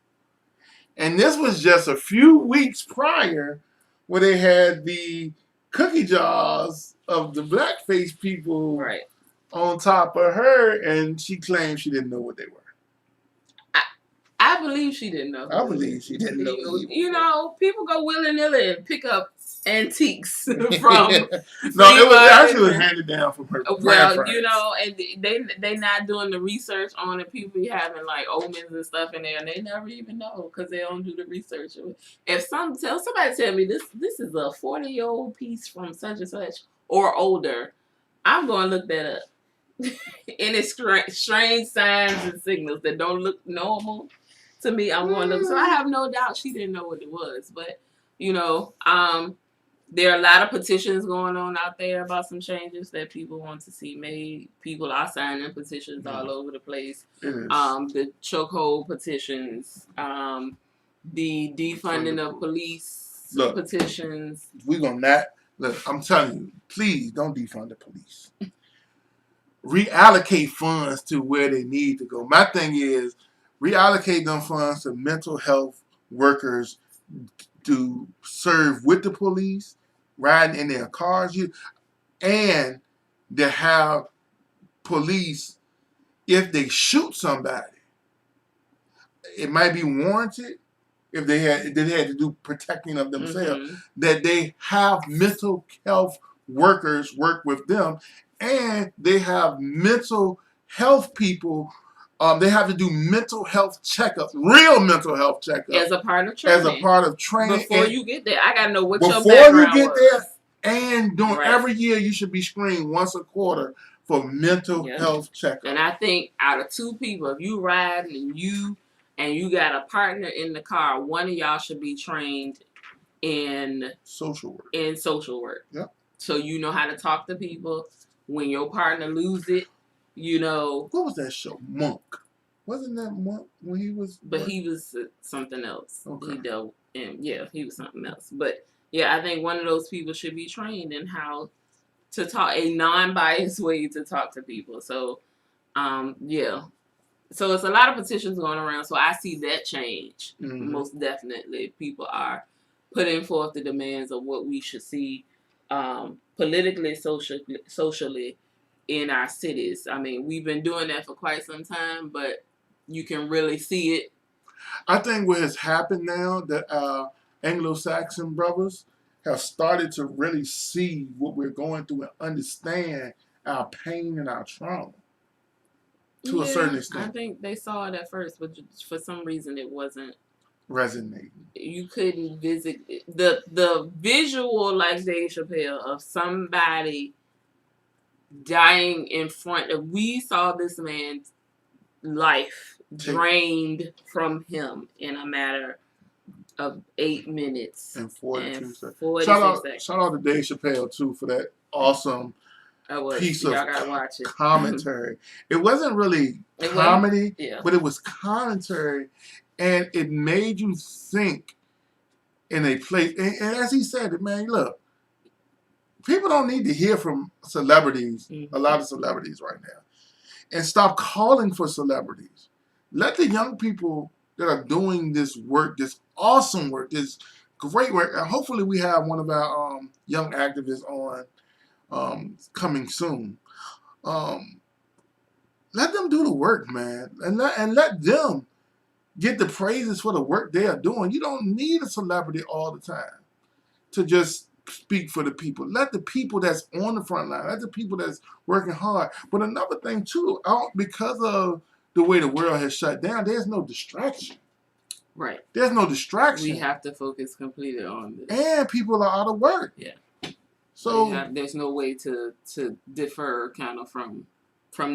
And this was just a few weeks prior where they had the cookie jars of the blackface people Right. on top of her, and she claimed she didn't know what they were. I believe she didn't know. I believe she didn't know. You know, people go willy-nilly and pick up antiques from. No, it was actually handed down from her. Well, grandparents. you know, and they not doing the research on it. People be having like omens and stuff in there, and they never even know because they don't do the research. If somebody tell me this is a 40-year-old piece from such and such or older, I'm going to look that up. Any strange signs and signals that don't look normal to me, I'm going to look. So I have no doubt she didn't know what it was, but you know, there are a lot of petitions going on out there about some changes that people want to see made. People are signing petitions all over the place. The chokehold petitions, the defunding of police petitions. We're going to not, look, I'm telling you, please don't defund the police. Reallocate funds to where they need to go. My thing is, reallocate them funds to mental health workers to serve with the police, riding in their cars, and to have police, if they shoot somebody, it might be warranted if they had to do protecting of themselves, that they have mental health workers work with them, and they have mental health people. They have to do mental health checkups, real mental health checkups. As a part of training. As a part of training. Before you get there, I got to know what your background background Before you get was. there, and every year you should be screened once a quarter for mental health checkup. And I think out of two people, if you ride and you got a partner in the car, one of y'all should be trained in social work. Yep. So you know how to talk to people. When your partner lose it, you know. What was that show? Monk. Wasn't that Monk when he was? But he was something else. Okay. He dealt in, he was something else. But yeah, I think one of those people should be trained in how to talk, a non-biased way to talk to people. So, So it's a lot of petitions going around. So I see that change. Most definitely. People are putting forth the demands of what we should see politically, socially in our cities. I mean, we've been doing that for quite some time, but you can really see it. I think what has happened now that our Anglo-Saxon brothers have started to really see what we're going through and understand our pain and our trauma to a certain extent. I think they saw it at first, but for some reason it wasn't resonating. You couldn't visit the visual, like Dave Chappelle, of somebody dying in front of. We saw this man's life drained from him in a matter of 8 minutes and 42 seconds. Shout out to Dave Chappelle too for that awesome piece of commentary. It wasn't really comedy, but it was commentary, and it made you think in a place. And as he said, man, look, people don't need to hear from celebrities, a lot of celebrities right now, and stop calling for celebrities. Let the young people that are doing this work, this awesome work, this great work, and hopefully we have one of our young activists on coming soon. Let them do the work, man, and let them get the praises for the work they are doing. You don't need a celebrity all the time to just speak for the people. Let the people that's on the front line, let the people that's working hard. But another thing too, because of the way the world has shut down, there's no distraction. Right. There's no distraction. We have to focus completely on this. And people are out of work. Yeah. So there's no way to defer kind of from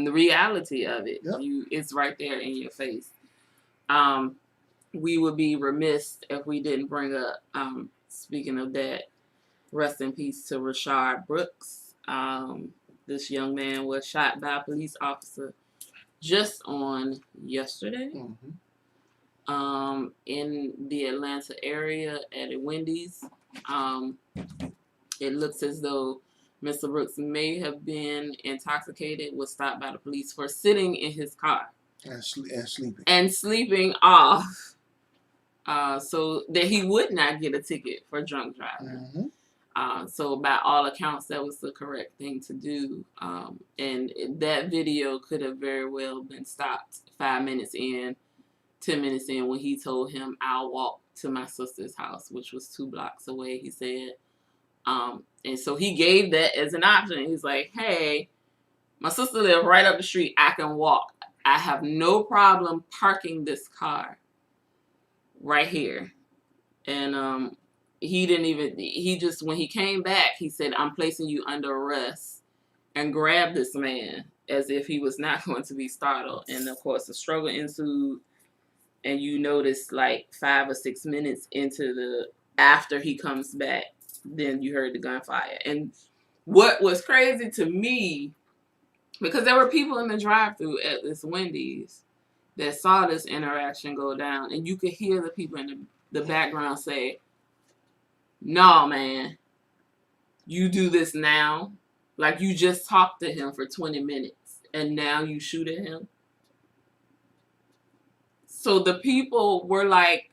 the reality of it. Yep. It's right there in your face. We would be remiss if we didn't bring up, speaking of that, rest in peace to Rayshard Brooks. This young man was shot by a police officer just on yesterday in the Atlanta area at a Wendy's. It looks as though Mr. Brooks may have been intoxicated, was stopped by the police for sitting in his car. And sleeping. And sleeping off so that he would not get a ticket for drunk driving. So by all accounts, that was the correct thing to do. And that video could have very well been stopped 5 minutes in, 10 minutes in, when he told him, "I'll walk to my sister's house," which was 2 blocks away, he said. And so he gave that as an option. He's like, "Hey, my sister lives right up the street. I can walk. I have no problem parking this car right here." And he didn't even, he just, when he came back, he said, "I'm placing you under arrest," and grabbed this man as if he was not going to be startled. And of course, the struggle ensued. And you notice like 5 or 6 minutes after he comes back, then you heard the gunfire. And what was crazy to me, because there were people in the drive-thru at this Wendy's that saw this interaction go down, and you could hear the people in the background say, "No, man, you do this now? Like, you just talked to him for 20 minutes, and now you shoot at him?" So the people were like,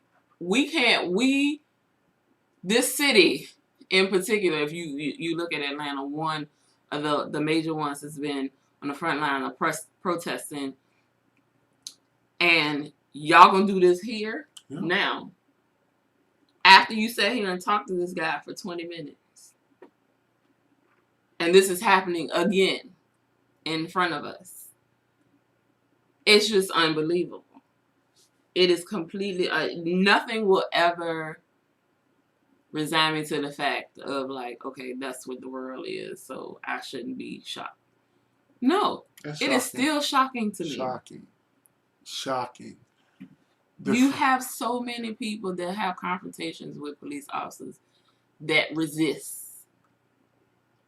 this city in particular, if you look at Atlanta, one of the major ones has been on the front line of protesting, and y'all gonna do this here now, after you sat here and talked to this guy for 20 minutes. And this is happening again in front of us. It's just unbelievable. It is completely, nothing will ever resign me to the fact of like, okay, that's what the world is, so I shouldn't be shocked. No, it is still shocking to me. Shocking. You have so many people that have confrontations with police officers that resist.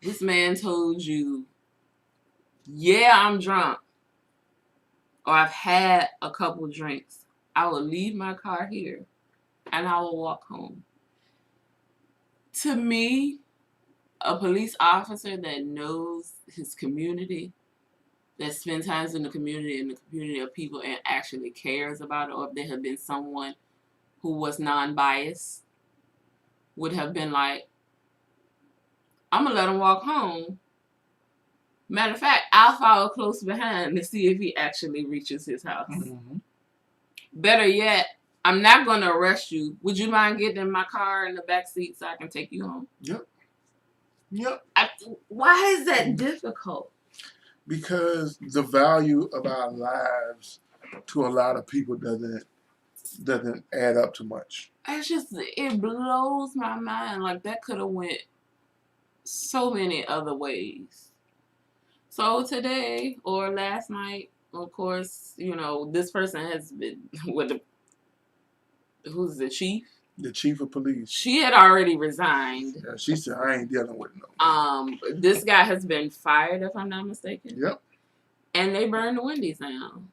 This man told you, "Yeah, I'm drunk, or I've had a couple drinks. I will leave my car here and I will walk home." To me, a police officer that knows his community, that spends time in the community of people, and actually cares about it, or if there had been someone who was non-biased, would have been like, "I'm going to let him walk home. Matter of fact, I'll follow close behind to see if he actually reaches his house. Better yet, I'm not going to arrest you. Would you mind getting in my car in the back seat so I can take you home?" Yep. Why is that difficult? Because the value of our lives to a lot of people doesn't add up to much. It blows my mind. Like, that could have went so many other ways. So today, or last night, of course, this person has been with who's the chief? The chief of police. She had already resigned. Yeah, she said, "I ain't dealing with no." This guy has been fired, if I'm not mistaken. Yep. And they burned the Wendy's down.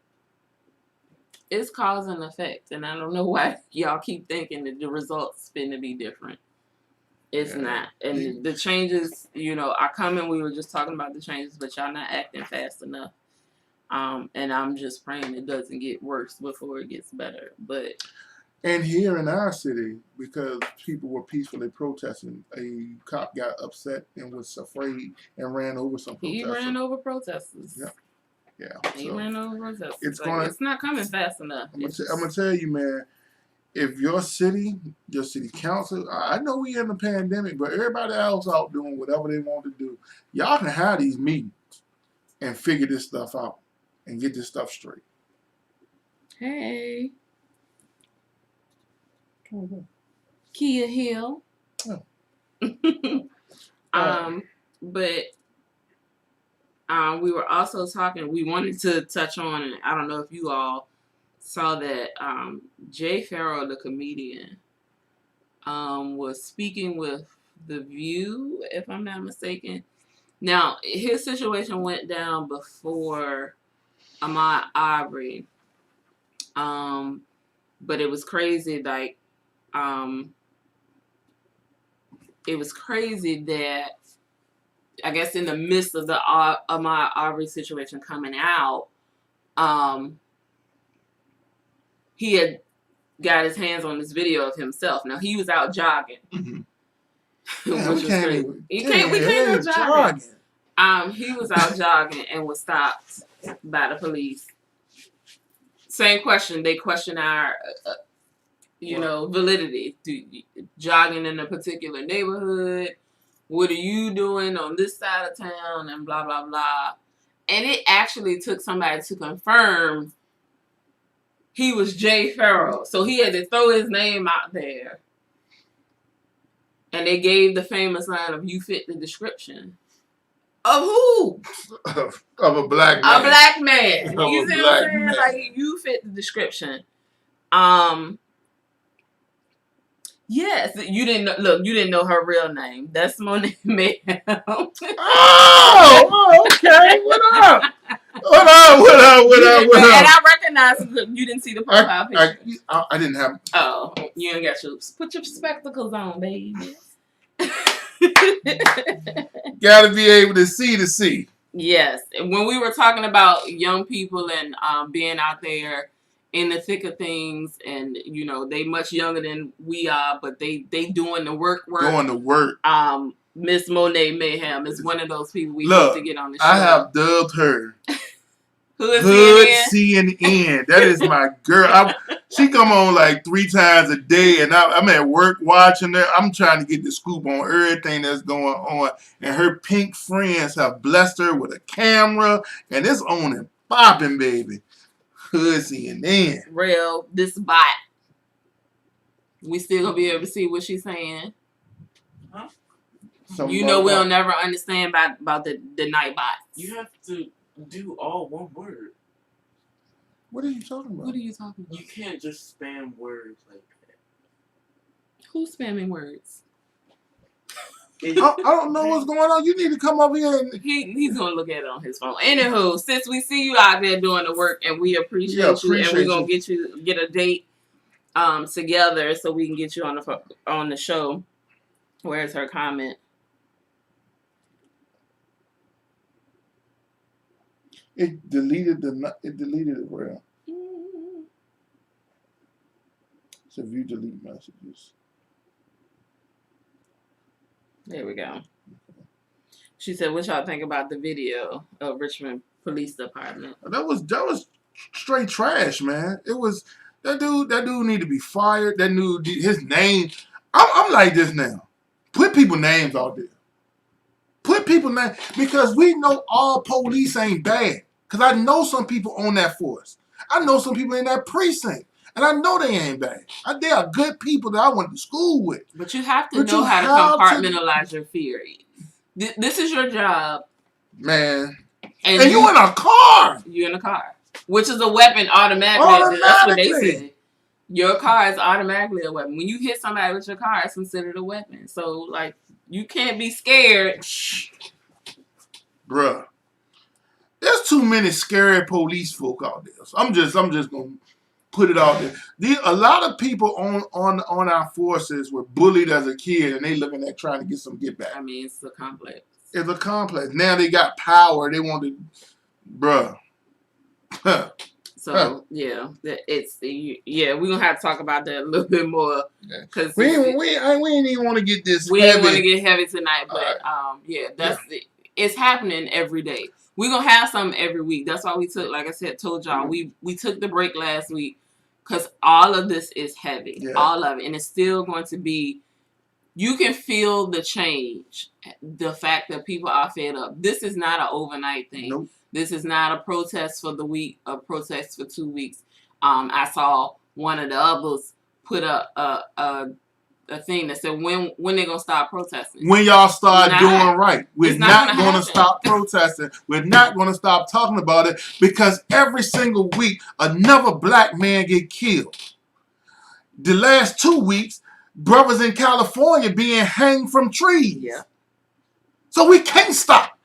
It's cause and effect, and I don't know why y'all keep thinking that the results finna to be different. It's not. And the changes, are coming. We were just talking about the changes, but y'all not acting fast enough. And I'm just praying it doesn't get worse before it gets better. And here in our city, because people were peacefully protesting, a cop got upset and was afraid and ran over some protesters. He ran over protesters. Yep. Yeah. He ran over protesters. It's not coming fast enough. I'm gonna tell you, man. If your city council, I know we in the pandemic, but everybody else out doing whatever they want to do. Y'all can have these meetings and figure this stuff out and get this stuff straight. Hey. Kia Hill. Oh. But we were also talking, we wanted to touch on, and I don't know if you all saw that Jay Farrell, the comedian, was speaking with The View, if I'm not mistaken. Now, his situation went down before Ahmaud Arbery. But it was crazy, like, it was crazy that, I guess in the midst of the Ahmaud Arbery situation coming out, he had got his hands on this video of himself. Now he was out jogging, Mhm. which Yeah, was we can't crazy. even- We yeah, can't go jogging. jogging. He was out jogging and was stopped by the police. Same question. They question our, validity. Jogging in a particular neighborhood. What are you doing on this side of town? And blah, blah, blah. And it actually took somebody to confirm he was Jay Farrell. So he had to throw his name out there. And they gave the famous line of "You fit the description." Of who? Of a black man. A black man. Of You a see what black I'm saying? man. Like, you fit the description. Yes, you didn't know her real name. That's Monet Mayhem. Oh, okay. What up? What up? And I recognize you didn't see the profile picture. I didn't have. Oh, you ain't got your put your spectacles on, baby. Gotta be able to see. Yes, when we were talking about young people and being out there in the thick of things, and they much younger than we are, but they doing the work. Doing the work. Miss Monet Mayhem is one of those people we Look, need to get on the show. I have dubbed her Hood CNN. That is my girl. She come on like 3 times a day, and I'm at work watching her. I'm trying to get the scoop on everything that's going on. And her pink friends have blessed her with a camera, and it's on and popping, baby. Hood CNN. Real, this bot. We still gonna be able to see what she's saying. We'll never understand about the night bots. You have to do all one word. What are you talking about? What are you talking about? You can't just spam words like that. Who's spamming words? I don't know what's going on. You need to come over here and He's gonna look at it on his phone. Anywho, since we see you out there doing the work and we appreciate you, and we're gonna get a date together so we can get you on the show. Where's her comment? it deleted it, real. So view delete messages. There we go. She said, "What y'all think about the video of Richmond Police Department?" That was straight trash, man. It was that dude need to be fired. That dude, his name. I'm like this now. Put people names out there. Put people names, because we know all police ain't bad. Because I know some people on that force. I know some people in that precinct. And I know they ain't bad. They are good people that I went to school with. But you have to know how to compartmentalize your fear. This is your job. Man. And you in a car. You're in a car. Which is a weapon automatically. That's what they said. Your car is automatically a weapon. When you hit somebody with your car, it's considered a weapon. So, like, you can't be scared. Bruh. There's too many scary police folk out there. So I'm just gonna put it out there. A lot of people on our forces were bullied as a kid, and they looking at trying to get some get back. I mean, it's a complex. It's a complex. Now they got power. They want to, bruh. So yeah, we're gonna have to talk about that a little bit more, because we ain't even want to get this. We ain't want to get heavy tonight, but it's happening every day. We're gonna have some every week. That's why we took, like I said, told y'all, we took the break last week, because all of this is heavy, all of it, and it's still going to be. You can feel the change, the fact that people are fed up. This is not an overnight thing. Nope. This is not a protest for the week, a protest for 2 weeks. I saw one of the others put a thing that said, when they're going to stop protesting. When y'all start doing right. We're not going to stop protesting. We're not going to stop talking about it, because every single week, another black man get killed. The last 2 weeks, brothers in California being hanged from trees. Yeah. So we can't stop.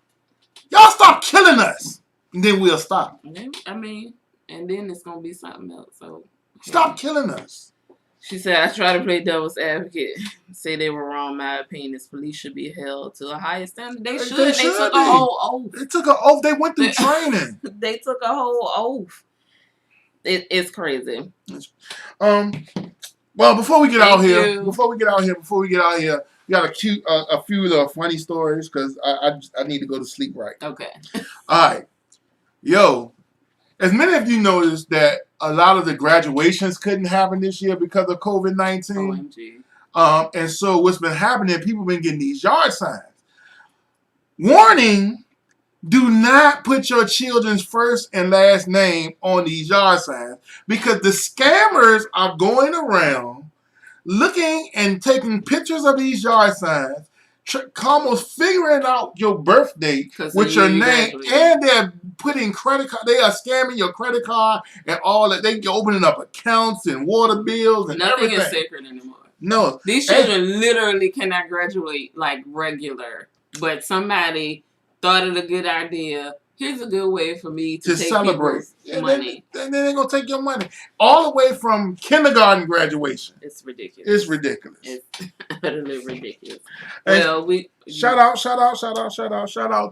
Y'all stop killing us, and then we'll stop. I mean, and then it's going to be something else. So stop killing us. She said, "I try to play devil's advocate. Say they were wrong. My opinion is police should be held to a higher standard. They should. They took a whole oath. They took an oath. They went through training. They took a whole oath. It's crazy. Well, before we get Thank out here, you. we got a few of the funny stories because I need to go to sleep right. Okay. All right, yo. As many of you noticed that a lot of the graduations couldn't happen this year because of COVID-19. OMG. And so what's been happening, people been getting these yard signs. Warning, do not put your children's first and last name on these yard signs because the scammers are going around looking and taking pictures of these yard signs, almost figuring out your birth date with your name, and they're putting credit card. They are scamming your credit card and all that. They're opening up accounts and water bills and nothing everything. is sacred anymore. No, these children literally cannot graduate like regular, but somebody thought it a good idea. Here's a good way for me to take celebrate money. Then they're gonna take your money all the way from kindergarten graduation. It's ridiculous. It's ridiculous. It's utterly ridiculous. And well, we shout out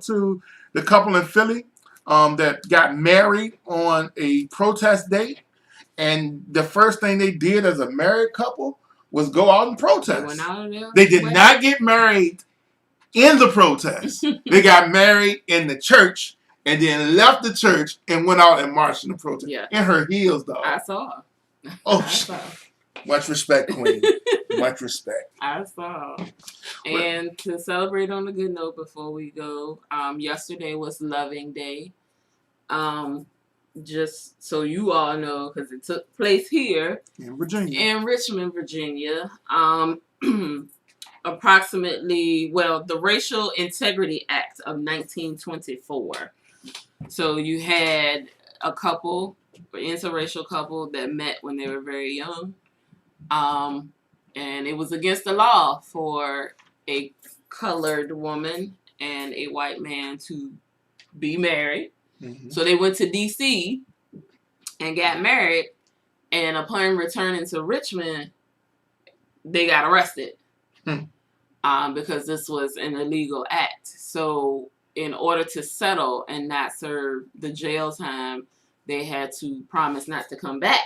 to the couple in Philly that got married on a protest date, and the first thing they did as a married couple was go out and protest. They did not get married in the protest. They got married in the church and then left the church and went out and marched in the protest. Yeah. In her heels, though. I saw. Oh, I saw. Much respect, Queen. Much respect. I saw. And to celebrate on a good note before we go, yesterday was Loving Day. Just so you all know, because it took place here in Virginia, in Richmond, Virginia. Approximately, the Racial Integrity Act of 1924. So you had a couple, an interracial couple that met when they were very young. And it was against the law for a colored woman and a white man to be married. Mm-hmm. So they went to D.C. and got married. And upon returning to Richmond, they got arrested. Because this was an illegal act. So in order to settle and not serve the jail time, they had to promise not to come back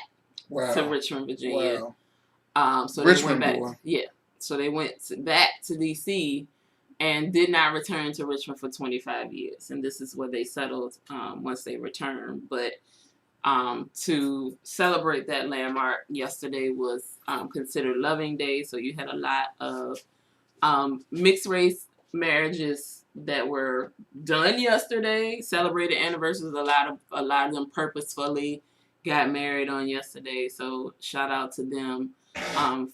to Richmond, Virginia. So Richmond, they went back. So they went back to D.C. and did not return to Richmond for 25 years. And this is where they settled once they returned. But to celebrate that landmark, yesterday was considered Loving Day. So you had a lot of mixed race marriages that were done yesterday, celebrated anniversaries. A lot of them purposefully got married on yesterday. So shout out to them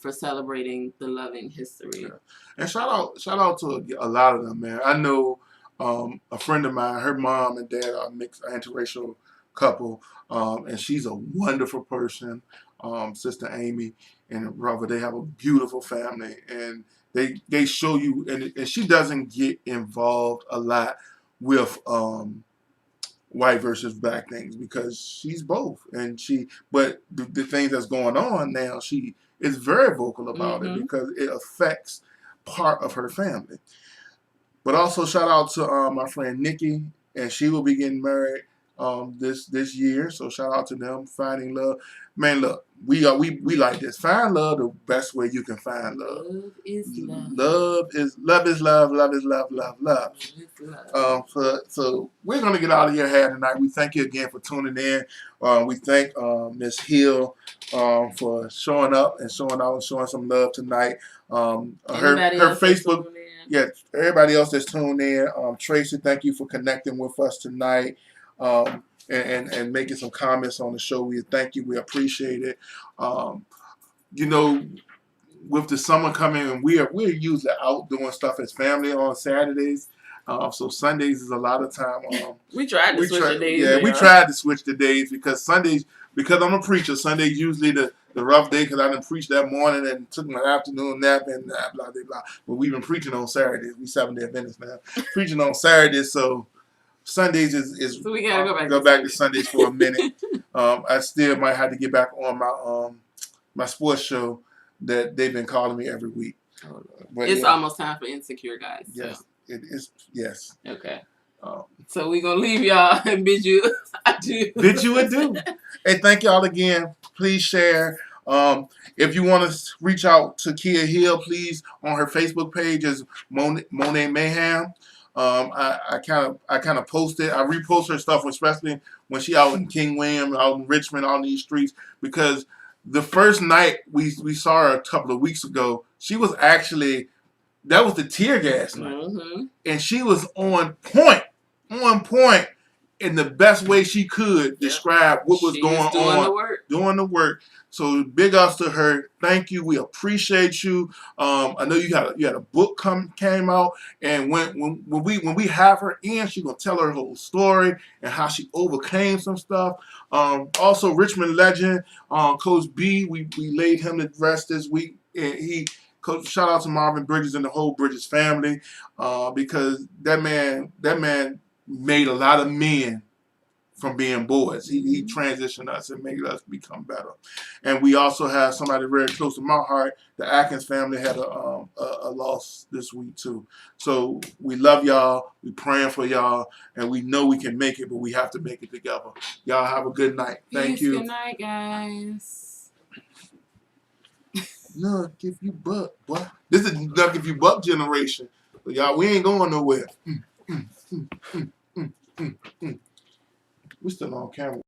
for celebrating the loving history. Yeah. And shout out to a lot of them, man. I know a friend of mine, her mom and dad are a mixed interracial couple, and she's a wonderful person. Sister Amy and brother, they have a beautiful family, and they show you, and she doesn't get involved a lot with white versus black things because she's both, but the things that's going on now, she is very vocal about it because it affects part of her family. But also shout out to my friend Nikki, and she will be getting married this year. So shout out to them, finding love. Man, look, we like this. Find love the best way you can find love. Love is love. Love is love. Love is love. Love. Love is love. So we're gonna get out of your hair tonight. We thank you again for tuning in. We thank Miss Hill for showing up and showing out and showing some love tonight. Her Facebook. Yeah, everybody else that's tuned in. Tracy, thank you for connecting with us tonight. And making some comments on the show. We thank you. We appreciate it. With the summer coming, and we're usually out doing stuff as family on Saturdays. So Sundays is a lot of time. We tried to switch the days. Yeah, we tried to switch the days because Sundays, because I'm a preacher, Sunday's usually the rough day because I didn't preach that morning and took my afternoon nap and blah, blah, blah. But we've been preaching on Saturdays. We 7-day Adventists now. Preaching on Saturdays, so Sundays is so we gotta go back to Sundays for a minute. I still might have to get back on my my sports show that they've been calling me every week. But it's almost time for Insecure, guys. Yes, so. it is. Yes. Okay. So we're gonna leave y'all and bid you do. Bet you would do. Hey, thank y'all again. Please share. If you want to reach out to Kia Hill, please, on her Facebook page is Monet Mayhem. I kind of posted. I repost her stuff, especially when she out in King William, out in Richmond, on these streets. Because the first night we saw her a couple of weeks ago, she was actually, that was the tear gas night, Mm-hmm. and she was on point, in the best way she could describe what was going doing on, the work. doing the work. So big ups to her. Thank you. We appreciate you. I know you had a book came out, and when we have her in, she's gonna tell her whole story and how she overcame some stuff. Also, Richmond legend, Coach B. We laid him to rest this week, and Coach, shout out to Marvin Bridges and the whole Bridges family, because that man made a lot of men from being boys. He transitioned us and made us become better. And we also have somebody very close to my heart. The Atkins family had a loss this week too. So we love y'all. We praying for y'all, and we know we can make it, but we have to make it together. Y'all have a good night. Thank you. Good night, guys. Look, if you buck, boy. This is Look If You Buck generation. But y'all, we ain't going nowhere. We still on camera.